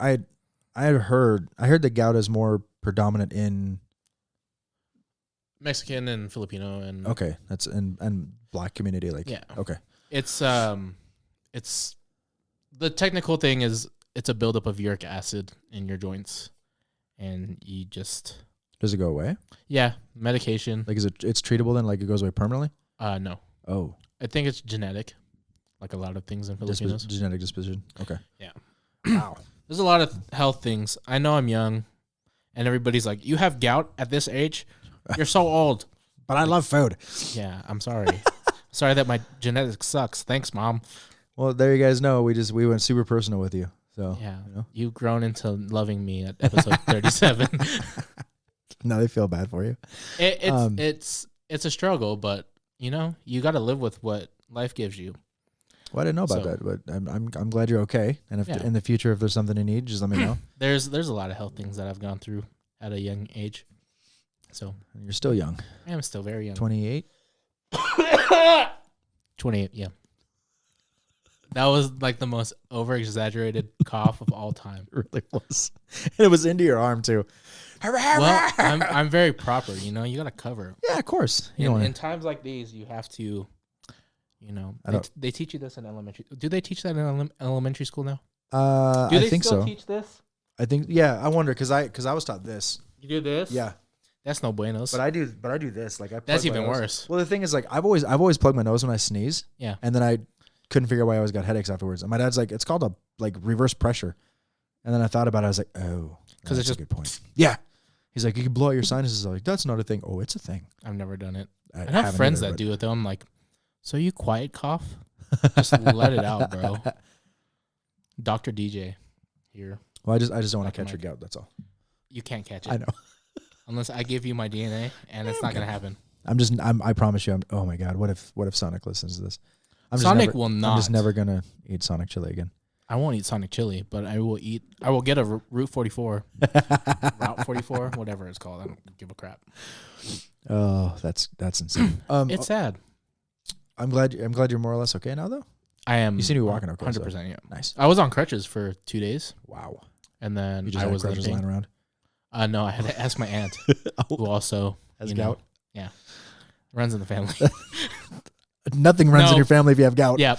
heard that gout is more predominant in Mexican and Filipino and okay, that's and black community, like yeah. Okay. It's the technical thing is it's a buildup of uric acid in your joints, and you just Does it go away? Yeah, medication. Like it's treatable then? Like it goes away permanently? No. Oh. I think it's genetic, like a lot of things in Filipinos. Genetic disposition. Okay. Yeah. Wow. There's a lot of health things. I know I'm young, and everybody's like, "You have gout at this age? You're so old." But I love food. Yeah, I'm sorry. Sorry that my genetics sucks. Thanks, Mom. Well, there you guys know. We went super personal with you. So Yeah, you know. you've grown into loving me at episode 37. Now they feel bad for you. It's a struggle, but you got to live with what life gives you. Well, I didn't know about that, but I'm glad you're okay. And if in the future, if there's something you need, just let me know. There's a lot of health things that I've gone through at a young age. So You're still young. I am still very young. 28. 28. Yeah. That was like the most over-exaggerated cough of all time. It really was. And it was into your arm too. Well, I'm very proper. You got to cover. Yeah, of course. In times like these, you have to. They teach you this in elementary. Do they teach that in elementary school now? Do they think still so. Teach this? I think. Yeah, I wonder because I was taught this. You do this? Yeah. That's no buenos. But I do this. Like that's even worse. Well, the thing is, like I've always plugged my nose when I sneeze. Yeah. And then I couldn't figure out why I always got headaches afterwards. And my dad's like, it's called a reverse pressure. And then I thought about it. I was like, oh, because it's just a good point. Yeah. He's like, you can blow out your sinuses. I'm like, that's not a thing. Oh, it's a thing. I've never done it. I have friends that do it though. I'm like, so you quiet cough? Just let it out, bro. Dr. Dejay here. Well, I just don't want to catch your gout. That's all. You can't catch it. I know. Unless I give you my DNA, and it's not gonna happen. I promise you. Oh my God. What if Sonic listens to this? Sonic will not. I'm just never gonna eat Sonic chili again. I won't eat Sonic chili, but I will get a Route 44, Route 44, whatever it's called. I don't give a crap. Oh, that's insane. It's sad. I'm glad you're more or less okay now, though. I am. You seem to be walking okay. 100%. Yeah. Nice. I was on crutches for 2 days. Wow. And then you just I had was crutches lying around. No, I had to ask my aunt, who also has gout. Yeah, runs in the family. Nothing runs in your family if you have gout. Yeah.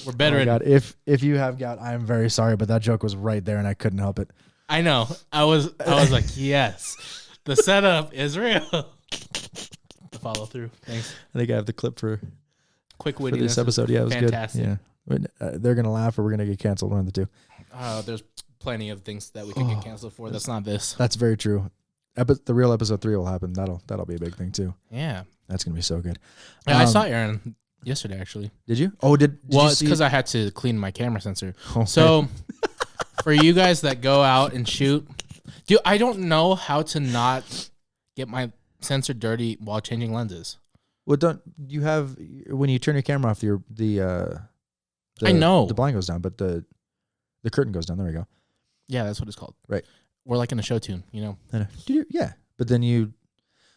We're better at God. If you have gout, I am very sorry, but that joke was right there and I couldn't help it. I know. I was like, yes. The setup is real. The follow through. Thanks. I think I have the clip for quick witty this episode. Yeah, it was fantastic. Good. Yeah. They're gonna laugh or we're gonna get canceled, one of the two. There's plenty of things that we could get canceled for. That's not this. That's very true. The real episode 3 will happen. That'll be a big thing too. Yeah. That's gonna be so good. Yeah, I saw Aaron yesterday actually. Did you? Oh, did well, you it's because I had to clean my camera sensor. Oh, so for you guys that go out and shoot, I don't know how to not get my sensor dirty while changing lenses. Well, don't you have when you turn your camera off, I know the blind goes down, but the curtain goes down. There we go. Yeah, that's what it's called. Right. We're like in a show tune, I know. Yeah, but then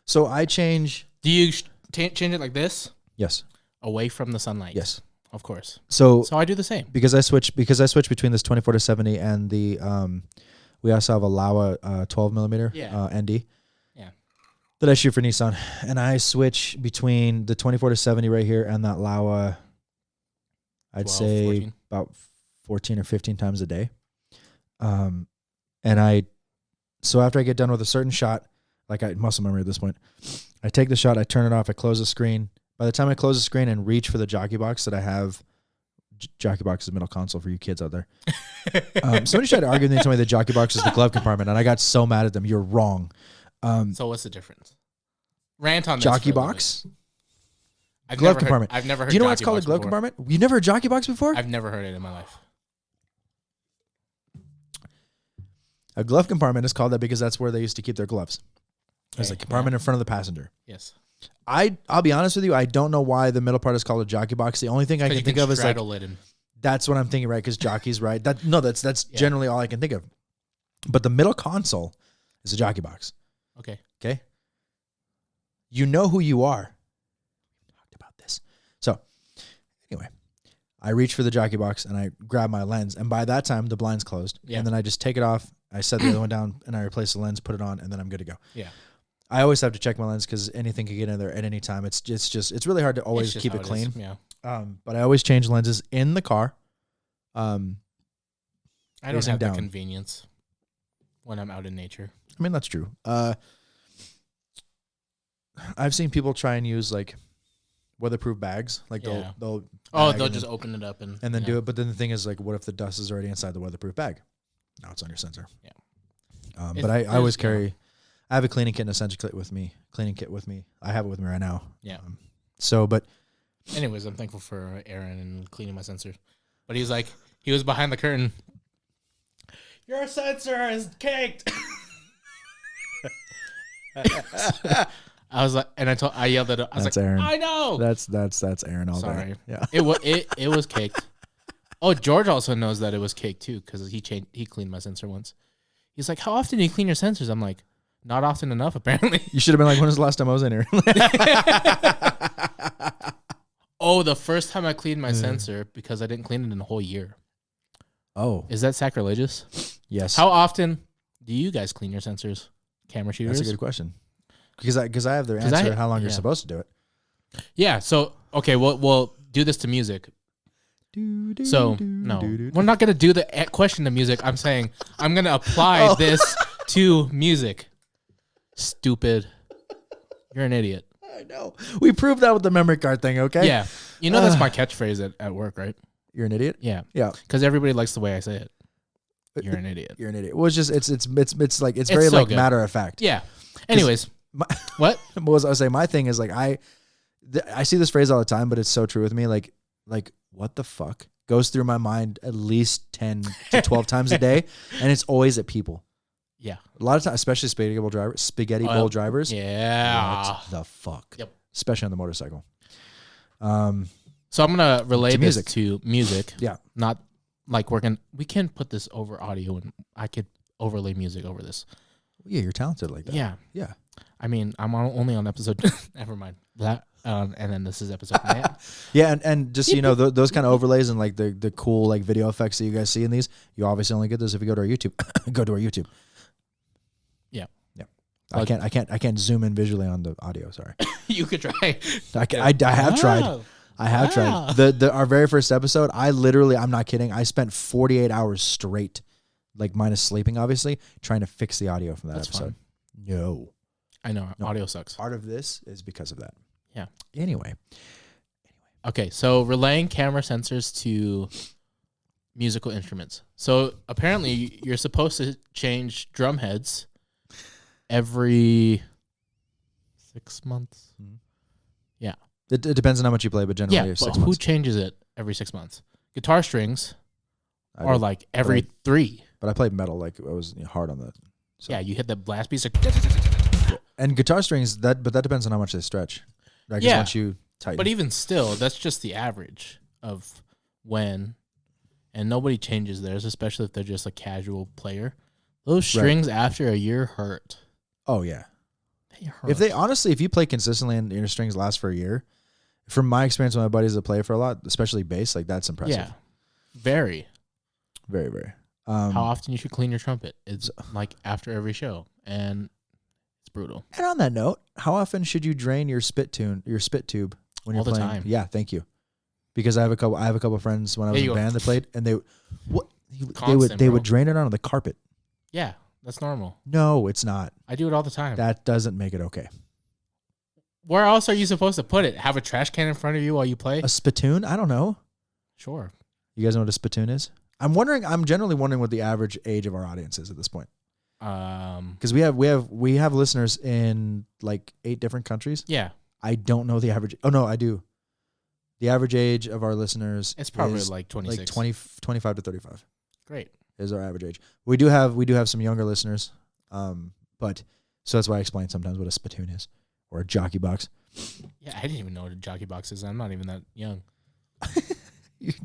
so I change. Do you change it like this? Yes. Away from the sunlight. Yes. Of course. So I do the same because I switch between this 24-70 and the we also have a Laowa 12mm ND. Yeah. That I shoot for Nissan, and I switch between the 24-70 right here and that Laowa. I'd 12, say 14. About 14 or 15 times a day. So after I get done with a certain shot, like muscle memory at this point, I take the shot, I turn it off, I close the screen. By the time I close the screen and reach for the jockey box that I have, jockey box is middle console for you kids out there. Somebody tried to argue with me and told me the jockey box is the glove compartment, and I got so mad at them. You're wrong. So what's the difference? Rant on this jockey box. I've glove compartment. I've never heard. Do you know why it's called a glove compartment? You never heard jockey box before? I've never heard it in my life. A glove compartment is called that because that's where they used to keep their gloves. There's a compartment in front of the passenger. Yes. I'll be honest with you. I don't know why the middle part is called a jockey box. The only thing I can think of is like that's what I'm thinking, right? Because jockey's right. That's generally all I can think of. But the middle console is a jockey box. Okay. You know who you are. We talked about this. So anyway, I reach for the jockey box and I grab my lens, and by that time the blind's closed. Yeah. And then I just take it off. I set the other one down and I replace the lens, put it on, and then I'm good to go. Yeah. I always have to check my lens because anything can get in there at any time. It's really hard to always keep it clean. Yeah. But I always change lenses in the car. I don't have the convenience when I'm out in nature. I mean, that's true. I've seen people try and use like weatherproof bags. Like they'll just open it up and then do it. But then the thing is, like, what if the dust is already inside the weatherproof bag? Now it's on your sensor. Yeah. But I always carry. I have a cleaning kit and essential kit with me. I have it with me right now. Yeah. But Anyways, I'm thankful for Aaron and cleaning my sensor. But he was behind the curtain. Your sensor is caked. I was like, and I yelled at him. I was That's like, Aaron. I know. That's Aaron all Sorry. day. Yeah. It was caked. Oh, George also knows that it was caked too because he cleaned my sensor once. He's like, how often do you clean your sensors? I'm like, not often enough, apparently. You should have been like, when was the last time I was in here? Oh, the first time I cleaned my sensor because I didn't clean it in a whole year. Oh. Is that sacrilegious? Yes. How often do you guys clean your sensors? Camera shooters? That's a good question. Because I have the answer how long you're supposed to do it. Yeah. So, okay, we'll do this to music. So, no. We're not going to do the question to music. I'm saying I'm going to apply this to music. Stupid. You're an idiot. I know. We proved that with the memory card thing, okay? Yeah. You know that's my catchphrase at work, right? You're an idiot? Yeah. Yeah. Because everybody likes the way I say it. You're an idiot. You're an idiot. Well, it's just it's very so like good. matter of fact. Yeah. Anyways. What? What was I saying? My thing is like I see this phrase all the time, but it's so true with me. Like what the fuck goes through my mind at least 10 to 12 times a day, and it's always at people. Yeah. A lot of times, especially spaghetti bowl drivers. Yeah. What the fuck? Yep. Especially on the motorcycle. So I'm gonna relay this music. to music. Yeah. Not like we can put this over audio and I could overlay music over this. Yeah, you're talented like that. Yeah. Yeah. I mean, I'm only on episode. Never mind that. And then this is episode 9. Yeah, and just so you know, those kind of overlays and like the cool like video effects that you guys see in these, you obviously only get this if you go to our YouTube. Go to our YouTube. Yeah. Yeah. I can't zoom in visually on the audio. Sorry. You could try. I have tried. I have tried. Our very first episode, I'm not kidding. I spent 48 hours straight, like minus sleeping, obviously, trying to fix the audio from that episode. Fun. No. I know. Audio sucks. Part of this is because of that. Yeah. Anyway. Okay, so relaying camera sensors to musical instruments. So apparently you're supposed to change drum heads every 6 months. Mm-hmm. Yeah. It depends on how much you play, but generally 6 months. Who changes it every 6 months? Guitar strings are like every 3. But I played metal, like I was hard on that. So. Yeah, you hit the blast piece. And guitar strings, but that depends on how much they stretch. Right? Yeah. Once you tighten. But even still, that's just the average of when, and nobody changes theirs, especially if they're just a casual player. Those strings after a year hurt. Oh yeah. They hurt. If you play consistently and your strings last for a year, from my experience with my buddies that play for a lot, especially bass, like that's impressive. Yeah. Very. Very, very. How often you should clean your trumpet? It's like after every show, and it's brutal. And on that note, how often should you drain your spit tube when you're playing? All the time. Yeah, thank you. Because I have a couple of friends when I was in band that played, and they would drain it onto the carpet. Yeah, that's normal. No, it's not. I do it all the time. That doesn't make it okay. Where else are you supposed to put it? Have a trash can in front of you while you play? A spittoon? I don't know. Sure. You guys know what a spittoon is? I'm generally wondering what the average age of our audience is at this point. Because we have listeners in like 8 different countries. Yeah. I don't know the average. Oh no, I do. The average age of our listeners it's probably like 26. Like 25 to 35. Great. Is our average age. We do have some younger listeners. But so that's why I explain sometimes what a spittoon is or a jockey box. Yeah, I didn't even know what a jockey box is. I'm not even that young.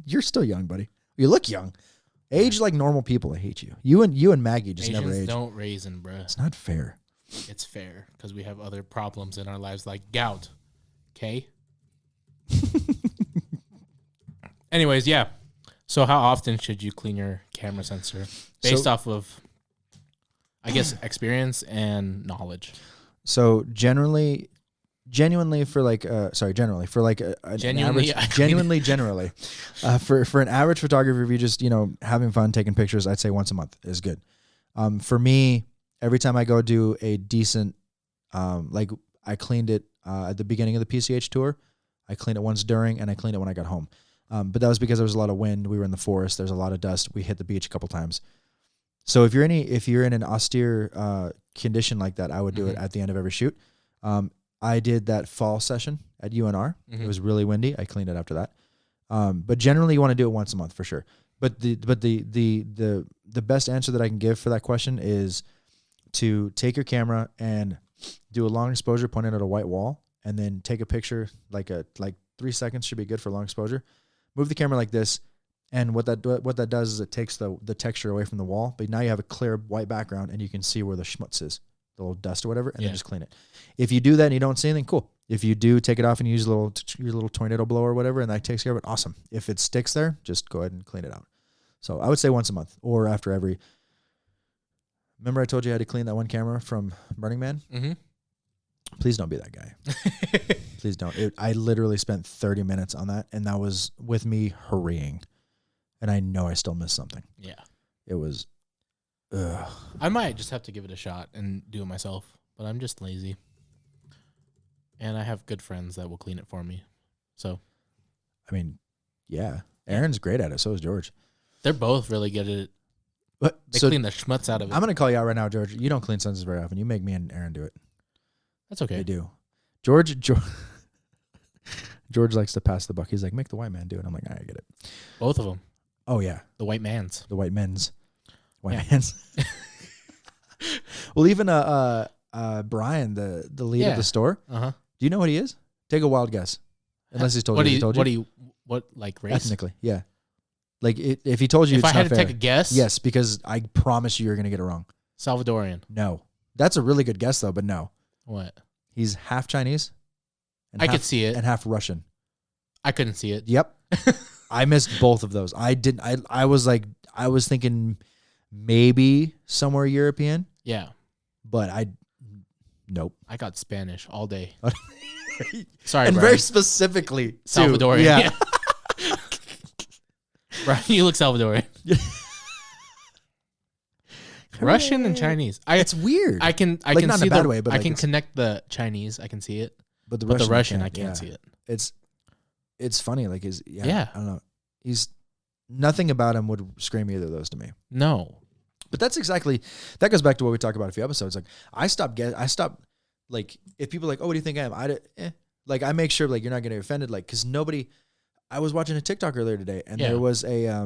You're still young, buddy. You look young. Age like normal people. I hate you. You and Maggie just Asians never age. Don't raisin, bruh. It's not fair. It's fair because we have other problems in our lives like gout. Okay. Anyways, yeah. So how often should you clean your camera sensor based off of, I guess, experience and knowledge? So generally for an average, generally, for an average photographer, if you're just having fun taking pictures, I'd say once a month is good. For me, every time I go do a decent, like I cleaned it at the beginning of the PCH tour, I cleaned it once during, and I cleaned it when I got home. But that was because there was a lot of wind. We were in the forest. There's a lot of dust. We hit the beach a couple times. So if you're in an austere condition like that, I would do it at the end of every shoot. I did that fall session at UNR. It was really windy. I cleaned it after that. But generally, you want to do it once a month for sure. But the best answer that I can give for that question is to take your camera and do a long exposure pointed at a white wall, and then take a picture like 3 seconds should be good for long exposure. Move the camera like this, and what that does is it takes the texture away from the wall. But now you have a clear white background, and you can see where the schmutz is, the little dust or whatever, and then just clean it. If you do that and you don't see anything, cool. If you do take it off and use your little tornado blower or whatever, and that takes care of it, awesome. If it sticks there, just go ahead and clean it out. So I would say once a month or after every. Remember I told you I had to clean that one camera from Burning Man? Mm-hmm. Please don't be that guy. Please don't. I literally spent 30 minutes on that, and that was with me hurrying. And I know I still missed something. Yeah. It was, I might just have to give it a shot and do it myself, but I'm just lazy. And I have good friends that will clean it for me. So. I mean, yeah. Aaron's great at it. So is George. They're both really good at it. But, they clean the schmutz out of it. I'm going to call you out right now, George. You don't clean sensors very often. You make me and Aaron do it. That's okay. They do. George likes to pass the buck. He's like, make the white man do it. I'm like, I get it. Both of them. Oh, yeah. The white man's. The white men's. Man's. Well, even Brian, the lead of the store. Uh-huh. Do you know what he is? Take a wild guess. Unless he's told you. What, like race? Ethnically, yeah. Like, if he told you if it's I had not to fair. take a guess? Yes, because I promise you're going to get it wrong. Salvadorian. No. That's a really good guess, though, but no. What? He's half Chinese. I could see it. And half Russian. I couldn't see it. Yep. I missed both of those. I was thinking maybe somewhere European. Yeah. But nope. I got Spanish all day. Sorry, and Brian. very specifically, Salvadorian. Yeah. Brian, you look Salvadorian. Russian and Chinese. It's weird. I can not see in a bad way, but I like can connect the Chinese. I can see it. But the Russian I can't see it. It's funny. Like I don't know. Nothing about him would scream either of those to me. No. But that goes back to what we talked about a few episodes. Like I stopped like if people are like, oh, what do you think I am? Like I make sure like you're not getting offended. Like, cause I was watching a TikTok earlier today and there was the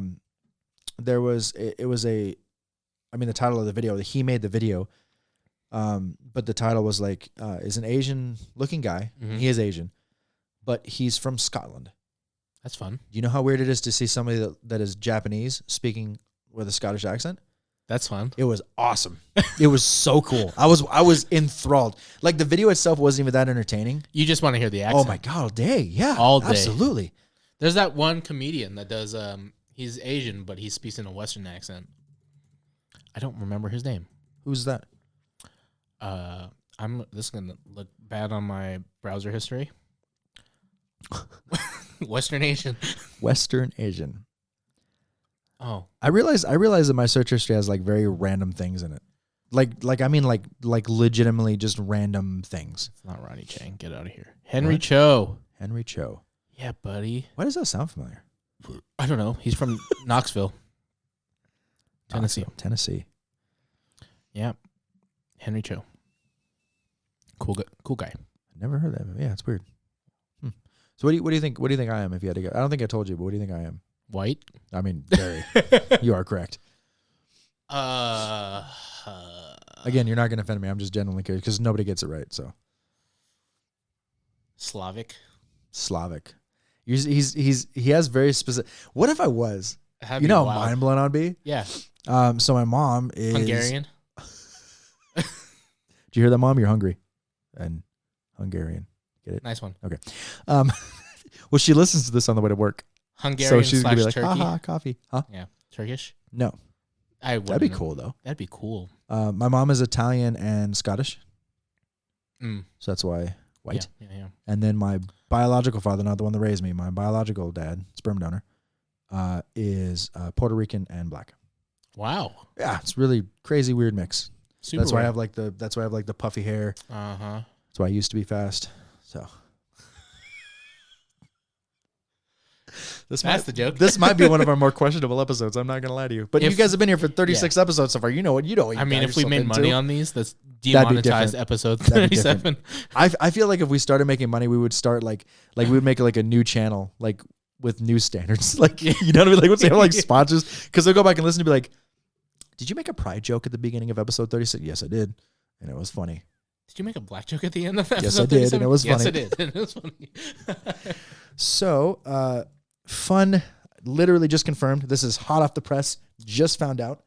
title of the video, he made the video. But the title was like, is an Asian looking guy. Mm-hmm. He is Asian, but he's from Scotland. That's fun. You know how weird it is to see somebody that is Japanese speaking with a Scottish accent? That's fun. It was awesome. It was so cool. I was enthralled. Like the video itself wasn't even that entertaining. You just want to hear the accent. Oh my God, all day. Yeah. All day. Absolutely. There's that one comedian that does, he's Asian, but he speaks in a Western accent. I don't remember his name. Who's that? This is going to look bad on my browser history. Western Asian. Western Asian. Oh. I realize that my search history has like very random things in it. Like legitimately just random things. It's not Ronnie Chang. Get out of here. Henry Cho. Henry Cho. Yeah, buddy. Why does that sound familiar? I don't know. He's from Knoxville. Tennessee. Yeah. Henry Cho. Cool guy. Never heard that. Yeah, it's weird. So what do you think? What do you think I am? If you had to go, I don't think I told you, but what do you think I am? White. I mean, very. You are correct. Again, you're not going to offend me. I'm just genuinely curious because nobody gets it right. So. Slavic. He has very specific. What if I was? You know how mind blown I'd be? Yeah. So my mom is Hungarian. Do you hear that, Mom? You're hungry. And Hungarian. Get it? Nice one. Okay. Well, she listens to this on the way to work. Hungarian so she's gonna be like, Turkey. haha, coffee. Huh? Yeah. Turkish? No. That'd be cool, though. That'd be cool. My mom is Italian and Scottish. Mm. So that's why white. Yeah. And then my biological father, not the one that raised me, my biological dad, sperm donor, is Puerto Rican and black. Wow. Yeah, it's really crazy, weird mix. Super that's why I have like the puffy hair. Uh-huh. That's why I used to be fast. That's the joke. This might be one of our more questionable episodes. I'm not gonna lie to you, but you guys have been here for 36 episodes so far. You know what you don't. I mean, if we made money on these, that's That'd be demonetized different. episode That'd be 37. I feel like if we started making money, we would start like we would make like a new channel, like with new standards. Like, you know what I mean? Like, once they have like sponsors, because they'll go back and listen to be like, did you make a pride joke at the beginning of episode 36? Yes, I did. And it was funny. Did you make a black joke at the end of episode Yes, I did. 37? And it was funny. Yes, I did. And it was funny. So, fun, literally just confirmed. This is hot off the press. Just found out.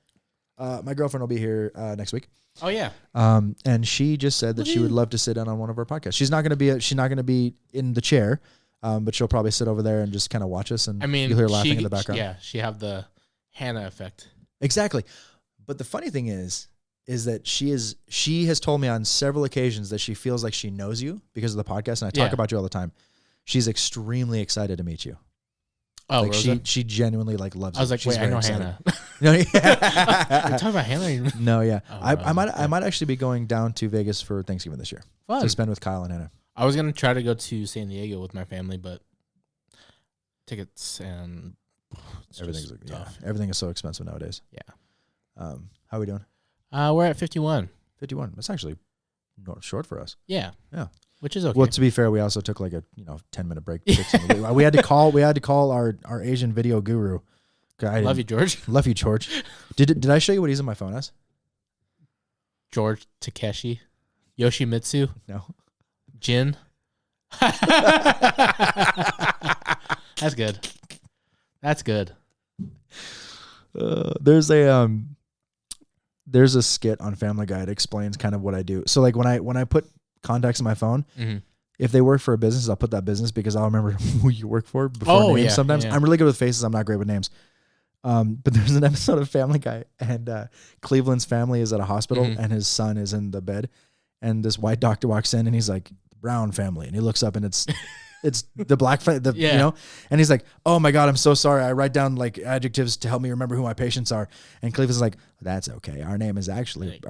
My girlfriend will be here next week. Oh yeah. And she just said that she would love to sit in on one of our podcasts. She's not going to be in the chair, but she'll probably sit over there and just kind of watch us. And you'll hear laughing in the background. Yeah, she have the Hannah effect. Exactly. But the funny thing is that she has told me on several occasions that she feels like she knows you because of the podcast, and I talk about you all the time. She's extremely excited to meet you. Oh, like Rosa? she genuinely like loves you. I was like, She's wait, I know excited. Hannah. No, You're talking about Hannah? no, yeah. Oh, I might actually be going down to Vegas for Thanksgiving this year Fun. to spend with Kyle and Hannah. I was going to try to go to San Diego with my family, but tickets and everything is so expensive nowadays. Yeah. How are we doing? We're at 51. 51. That's actually not short for us. Yeah. Yeah. Which is okay. Well, to be fair, we also took like a 10-minute break. we had to call our Asian video guru. Love you, George. Love you, George. Did I show you what he's in my phone as? George Takeshi, Yoshimitsu, No. Jin. That's good. That's good. There's a skit on Family Guy that explains kind of what I do. So like when I put contacts in my phone, if they work for a business, I'll put that business because I'll remember who you work for before names. Sometimes I'm really good with faces. I'm not great with names. But there's an episode of Family Guy, and Cleveland's family is at a hospital, and his son is in the bed, and this white doctor walks in, and he's like, Brown family, and he looks up, and it's the black and he's like, oh my God, I'm so sorry. I write down like adjectives to help me remember who my patients are. And Cleveland's like, that's okay. Our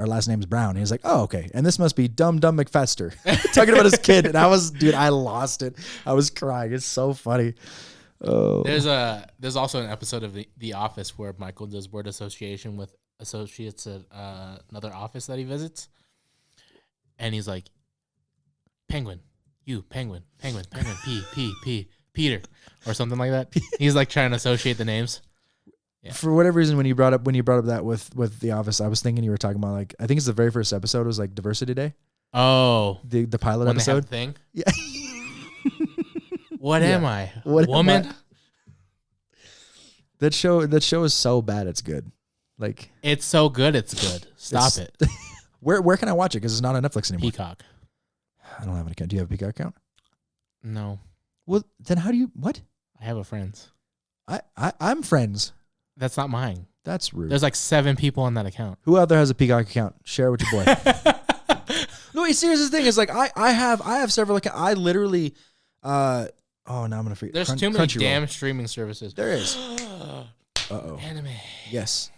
last name is Brown. And he's like, oh, okay. And this must be Dumb McFester talking about his kid. And I lost it. I was crying. It's so funny. Oh. There's also an episode of the Office where Michael does word association with associates at another office that he visits. And he's like, Penguin. You, penguin, Peter, or something like that. He's like trying to associate the names. Yeah. For whatever reason, when you brought up that with The Office, I was thinking you were talking about like, I think it's the very first episode was like Diversity Day. Oh, the pilot when episode they have the thing. Yeah. What am I? What woman? am I? That show is so bad it's good. Like it's so good, it's good. Stop it. Where can I watch it? Because it's not on Netflix anymore. Peacock. I don't have an account. Do you have a Peacock account? No. Well, then how do you? What? I have a friend's. I'm friends. That's not mine. That's rude. There's like 7 people on that account. Who out there has a Peacock account? Share it with your boy. No, wait, serious thing is like I have several accounts. I literally now I'm gonna forget. There's too many damn streaming services. There is. Anime. Yes.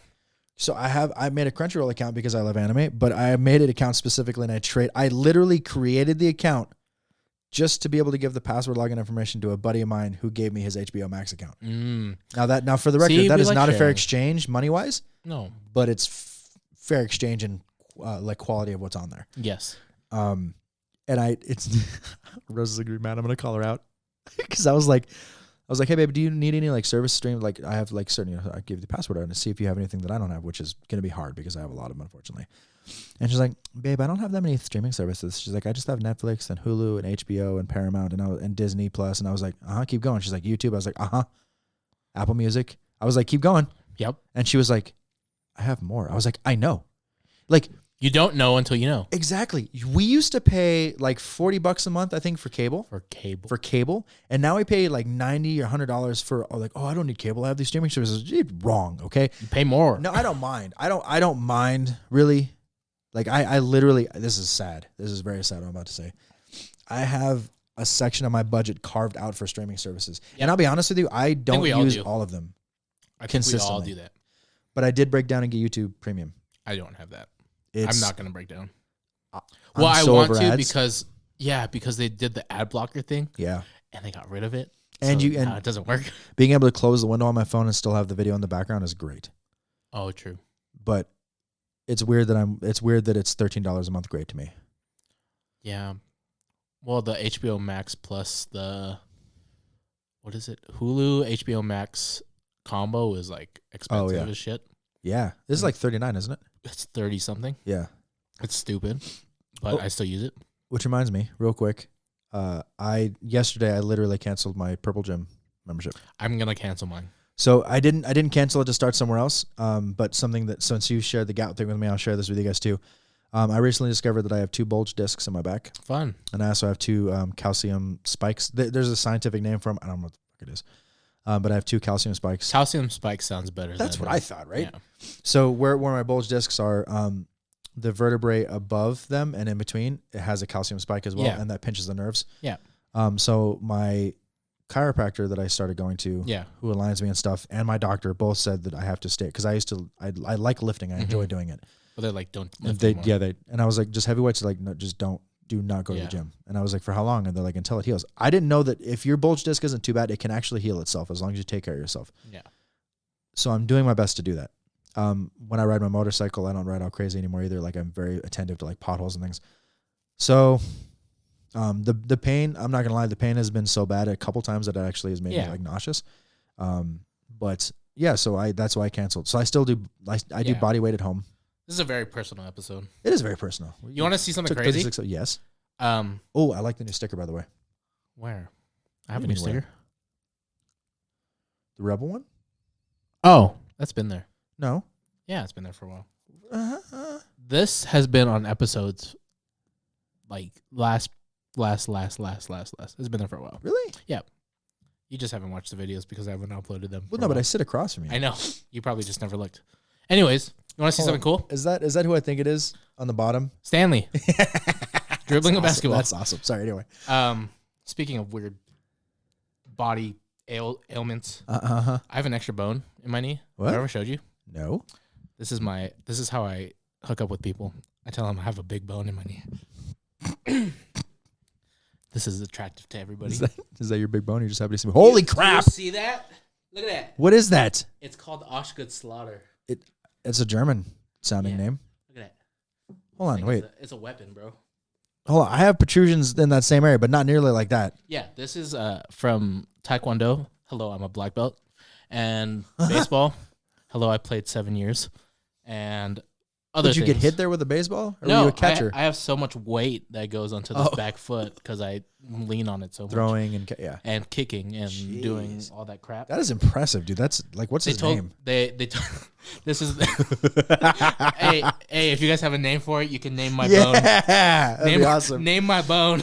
So I made a Crunchyroll account because I love anime, but I made an account specifically and I literally created the account just to be able to give the password login information to a buddy of mine who gave me his HBO Max account. Now for the record, that is not a fair exchange money wise. No, but it's fair exchange and like quality of what's on there. Yes. And it's Rose is gonna be mad. I'm gonna call her out because I was like, hey babe, do you need any like service stream? Like I have like certain, I give you the password and see if you have anything that I don't have, which is gonna be hard because I have a lot of them, unfortunately. And she's like, babe, I don't have that many streaming services. She's like, I just have Netflix and Hulu and HBO and Paramount and Disney Plus. And I was like, keep going. She's like, YouTube. I was like, Apple Music. I was like, keep going. Yep. And she was like, I have more. I was like, I know. Like, you don't know until you know. Exactly. We used to pay like $40 a month, I think, for cable. For cable. And now we pay like $90 or $100 for like, I don't need cable. I have these streaming services. You're wrong, okay? You pay more. No, I don't mind. I don't mind really. Like I literally, this is sad. This is very sad what I'm about to say. I have a section of my budget carved out for streaming services. Yep. And I'll be honest with you, I don't use all of them. I think we all do that. But I did break down and get YouTube Premium. I don't have that. I'm not going to break down. I want to because they did the ad blocker thing. Yeah. And they got rid of it. And it doesn't work. being able to close the window on my phone and still have the video in the background is great. Oh, true. But it's weird that it's $13 a month great to me. Yeah. Well, the HBO Max plus the, what is it? Hulu HBO Max combo is like expensive as shit. Yeah. This is like $39, isn't it? It's 30 something. Yeah. It's stupid, but I still use it. Which reminds me, real quick, yesterday I literally canceled my Purple Gym membership. I'm gonna cancel mine. So I didn't cancel it to start somewhere else. But something that, since you shared the gout thing with me, I'll share this with you guys too. I recently discovered that I have 2 bulge discs in my back. Fun. And I also have 2 calcium spikes. There's a scientific name for them. I don't know what the fuck it is. But I have 2 calcium spikes. Calcium spike sounds better. That's what I thought, right? Yeah. So where my bulge discs are, the vertebrae above them and in between, it has a calcium spike as well, and that pinches the nerves. Yeah. So my chiropractor that I started going to, who aligns me and stuff, and my doctor both said that I have to stay, because I like lifting. I enjoy doing it. But they're like, don't lift anymore. And I was like, just heavyweights are like, no, just do not go to the gym. And I was like, for how long? And they're like, until it heals. I didn't know that if your bulge disc isn't too bad, it can actually heal itself as long as you take care of yourself. Yeah. So I'm doing my best to do that. When I ride my motorcycle, I don't ride all crazy anymore either. Like, I'm very attentive to like potholes and things. So, the pain, I'm not gonna lie, the pain has been so bad a couple times that it actually has made me like nauseous. But yeah, so that's why I canceled. So I still do, I do body weight at home. This is a very personal episode. It is very personal. You want to see something crazy? Yes. I like the new sticker, by the way. Where? I have a new sticker. The Rebel one? Oh, that's been there. No. Yeah, it's been there for a while. This has been on episodes like last. It's been there for a while. Really? Yeah. You just haven't watched the videos because I haven't uploaded them. Well, no, but I sit across from you. I know. You probably just never looked. Anyways, you want to see something cool? Is that who I think it is on the bottom? Stanley. Dribbling a basketball. That's awesome. Sorry, anyway. Speaking of weird body ailments, I have an extra bone in my knee. What? Have I ever showed you? No. This is how I hook up with people. I tell them I have a big bone in my knee. This is attractive to everybody. Is that your big bone? You just happy to see me? Holy crap! You see that? Look at that. What is that? It's called Slaughter. It's a German sounding name. Look at that. Hold on, wait. It's a weapon, bro. Hold on. I have protrusions in that same area, but not nearly like that. Yeah, this is from Taekwondo. Hello, I'm a black belt. And baseball. Hello, I played 7 years. And other Did you things. get hit there with a baseball? Or no, were you a catcher? I have so much weight that goes onto this back foot because I lean on it so much. Throwing and kicking and doing all that crap. That is impressive, dude. That's like, what's his name? This is hey, if you guys have a name for it, you can name my bone. Yeah, that'd be awesome. Name my bone.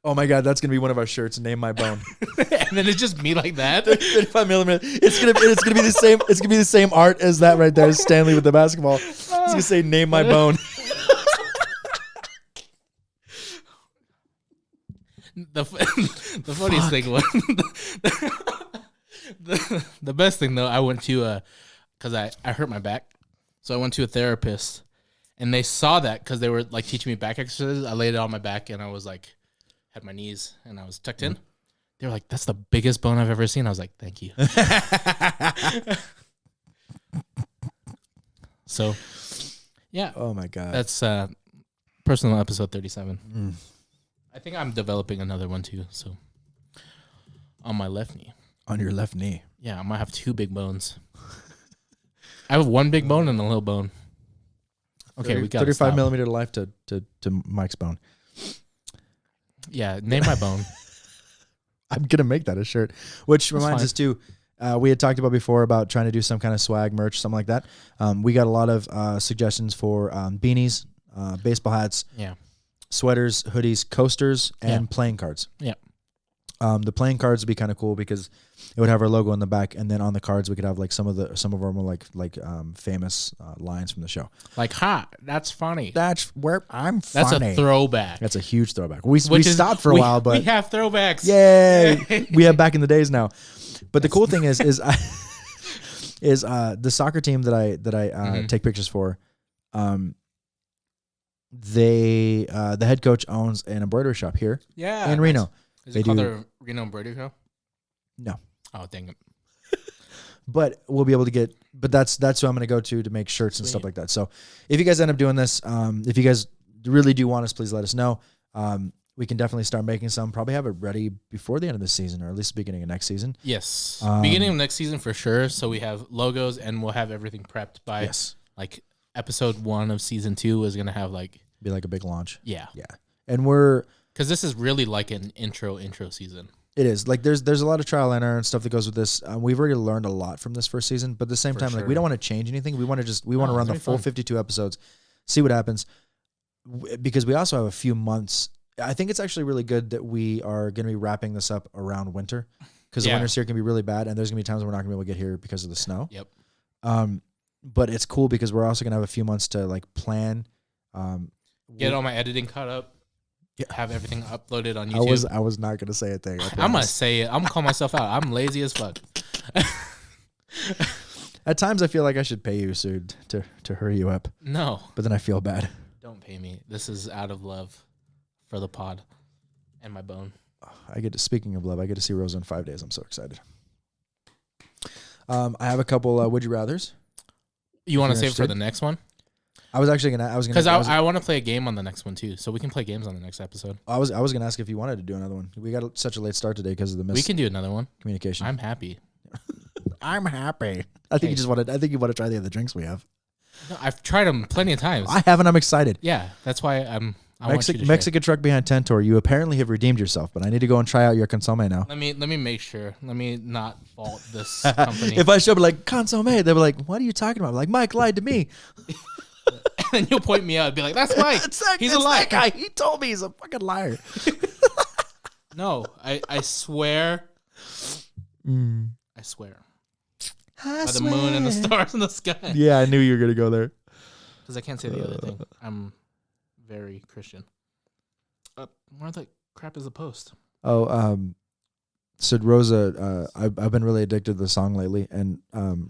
Oh my god, that's gonna be one of our shirts. Name my bone. And then it's just me like that. 35 millimeter. It's gonna be the same. It's gonna be the same art as that right there. Stanley with the basketball. It's gonna say "Name my bone." The funniest thing was the best thing though. I went to because I hurt my back, so I went to a therapist, and they saw that because they were like teaching me back exercises. I laid it on my back, and I was like, had my knees, and I was tucked in. They were like, "That's the biggest bone I've ever seen." I was like, "Thank you." So, yeah. Oh my god. That's personal episode 37. I think I'm developing another one too. So, on my left knee. On your left knee. Yeah, I might have 2 big bones. I have 1 big bone and a little bone. Okay, we got 35 millimeter to life to Mike's bone. Yeah, name my bone. I'm gonna make that a shirt. Which reminds us too. We had talked about before about trying to do some kind of swag merch, something like that. We got a lot of suggestions for beanies, baseball hats, sweaters, hoodies, coasters, and playing cards. Yeah. The playing cards would be kind of cool because it would have our logo on the back, and then on the cards we could have like some of our more like famous lines from the show. Like, "Ha, that's funny. That's where I'm funny." That's a throwback. That's a huge throwback. We stopped for a while, but we have throwbacks. Yay! We have back in the days now. But the cool thing is the soccer team that I take pictures for. The head coach owns an embroidery shop here. Yeah, in Reno. Is it called the Reno Embroidery Co? No. Oh, dang it. But we'll be able to get. But that's who I'm going to go to make shirts and stuff like that. So if you guys end up doing this, if you guys really do want us, please let us know. We can definitely start making some. Probably have it ready before the end of the season, or at least the beginning of next season. Yes, beginning of next season for sure. So we have logos, and we'll have everything prepped by like episode 1 of season 2 is gonna have like be like a big launch. Yeah, and we're because this is really like an intro season. It is like there's a lot of trial and error and stuff that goes with this. We've already learned a lot from this first season, but at the same time, like we don't want to change anything. We want to run the full 52 episodes, see what happens, because we also have a few months. I think it's actually really good that we are going to be wrapping this up around winter, because the winters here can be really bad, and there's going to be times we're not going to be able to get here because of the snow. Yep. But it's cool because we're also going to have a few months to like plan. Get all my editing caught up. Have everything uploaded on YouTube. I was not gonna say a thing. I'm gonna say it. I'm gonna call myself out. I'm lazy as fuck. At times, I feel like I should pay you, Sue, to hurry you up. No, but then I feel bad. Don't pay me. This is out of love for the pod and my bone. Speaking of love, I get to see Rosa in 5 days. I'm so excited. I have a couple would you rather's. You want to save for the next one? I was gonna because I want to play a game on the next one too, so we can play games on the next episode. I was gonna ask if you wanted to do another one. We got such a late start today because of the we can do another one. Communication. I'm happy. I'm happy. I think you want to try the other drinks we have. No, I've tried them plenty of times. I haven't. I'm excited. Yeah, that's why I'm. Mexican truck behind Tentor. You apparently have redeemed yourself, but I need to go and try out your consomme now. Let me make sure. Let me not fault this company. If I show up like consomme, they'll be like, "What are you talking about?" I'm like, Mike lied to me. And then you'll point me out and be like, "That's Mike. He's a liar. That guy. He told me he's a fucking liar." No, I swear. I swear. By the moon and the stars in the sky. Yeah, I knew you were gonna go there. Because I can't say the other thing. I'm very Christian. Where the crap is the post? Oh, said Rosa. I've been really addicted to the song lately, and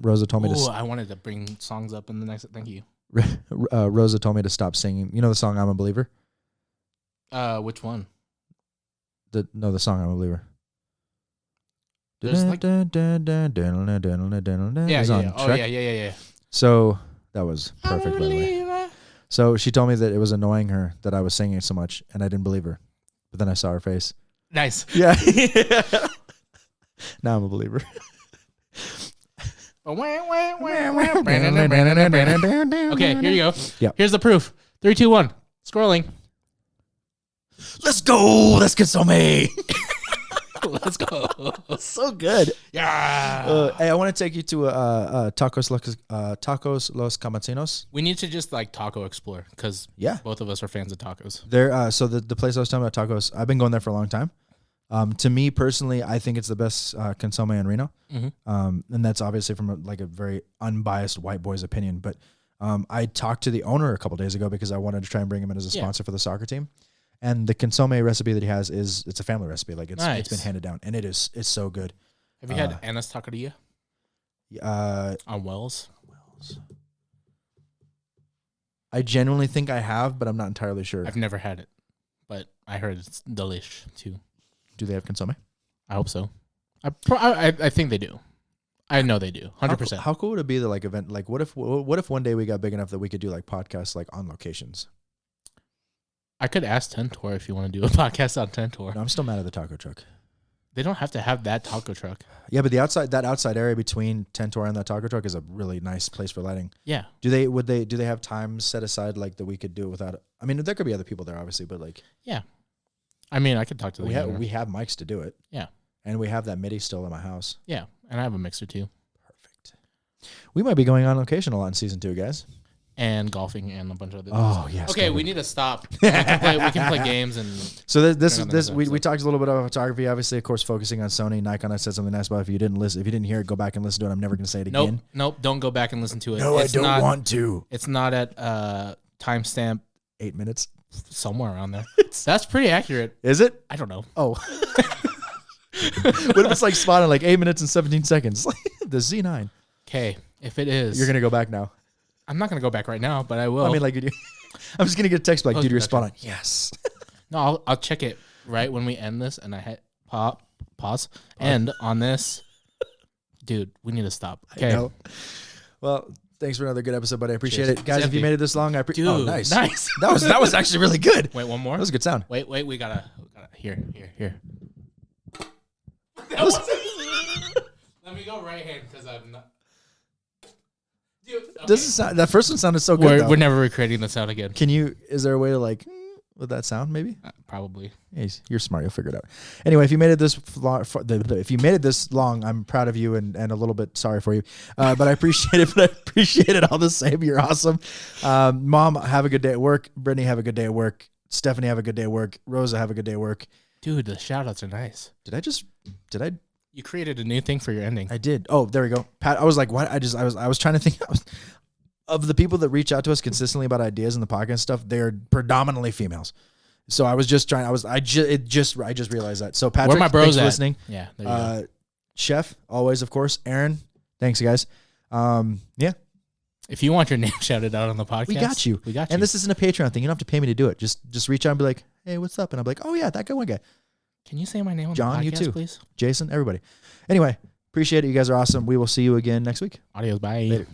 Rosa told me to. I wanted to bring songs up in the next. Thank you. Rosa told me to stop singing. You know the song "I'm a Believer"? Which one? The song "I'm a Believer." There's like yeah. So that was perfect, by the way. So she told me that it was annoying her that I was singing so much, and I didn't believe her. But then I saw her face. Nice. Yeah. Now I'm a believer. Okay, here you go. Yep. Here's the proof. 3, 2, 1. Scrolling. Let's go. Let's get some A. Let's go. So good. Yeah. Hey, I want to take you to Tacos Los Camachinos. We need to just like taco explore because both of us are fans of tacos. There. So the place I was talking about, tacos, I've been going there for a long time. To me personally, I think it's the best consomme in Reno. Mm-hmm. And that's obviously from a very unbiased white boy's opinion. But I talked to the owner a couple days ago because I wanted to try and bring him in as a sponsor for the soccer team. And the consomme recipe that he has it's a family recipe. Like it's been handed down, and it's so good. Have you had Anna's Taqueria? On Wells. I genuinely think I have, but I'm not entirely sure. I've never had it, but I heard it's delish too. Do they have consomme? I hope so. I think they do. I know they do. 100%. How cool would it be the like event? Like what if one day we got big enough that we could do like podcasts like on locations? I could ask Tentor if you want to do a podcast on Tentor. No, I'm still mad at the taco truck. They don't have to have that taco truck. Yeah, but that outside area between Tentor and that taco truck is a really nice place for lighting. Yeah. Do they have time set aside like that we could do it without? I mean, there could be other people there, obviously, but like. Yeah. I mean, I could talk to the owner. We have mics to do it. Yeah. And we have that MIDI still in my house. Yeah, and I have a mixer too. Perfect. We might be going on location a lot in season 2, guys. And golfing and a bunch of other things. Oh, yes. Okay, we need to stop. We can play games and. So this we talked a little bit about photography. Obviously, of course, focusing on Sony, Nikon. I said something nice about it. If you didn't hear it, go back and listen to it. I'm never going to say it again. Nope. Don't go back and listen to it. No, I don't want to. It's not at timestamp 8 minutes. Somewhere around there. That's pretty accurate. Is it? I don't know. Oh. What if it's like spot on like 8 minutes and 17 seconds? The Z9. Okay, if it is, you're gonna go back now. I'm not gonna go back right now, but I will. I mean, like, I'm just gonna get a text like, dude, you're spot on. Yes. No, I'll check it right when we end this, and I hit pop. Pause. And on this, dude, we need to stop. Okay. Well, thanks for another good episode, buddy. I appreciate Cheers. it. Guys, if you made it this long, Dude, oh, nice. Nice. That was actually really good. Wait, one more? That was a good sound. Wait, we gotta here. Let me go right hand because I'm not. Dude, okay. That first one sounded so good. We're never recreating the sound again. Is there a way to like with that sound maybe? Probably. Hey, you're smart. You'll figure it out. Anyway, if you made it this long, I'm proud of you and a little bit sorry for you. But I appreciate it. But I appreciate it all the same. You're awesome. Mom, have a good day at work. Brittany, have a good day at work. Stephanie, have a good day at work. Rosa, have a good day at work. Dude, the shout outs are nice. Did I? You created a new thing for your ending. I did. Oh, there we go. Pat, I was like, what? I was trying to think of the people that reach out to us consistently about ideas in the podcast stuff. They're predominantly females. So I was just trying. I just realized that. So Patrick, where my bros thanks for at? listening. Yeah. There you go. Chef, always, of course. Aaron, thanks, guys. Yeah. If you want your name shouted out on the podcast, We got you. And this isn't a Patreon thing. You don't have to pay me to do it. Just reach out and be like, hey, what's up? And I'm like, oh yeah, that guy, one guy. Can you say my name on John, the podcast, you too. please? Jason, everybody. Anyway, appreciate it. You guys are awesome. We will see you again next week. Adios. Bye. Later.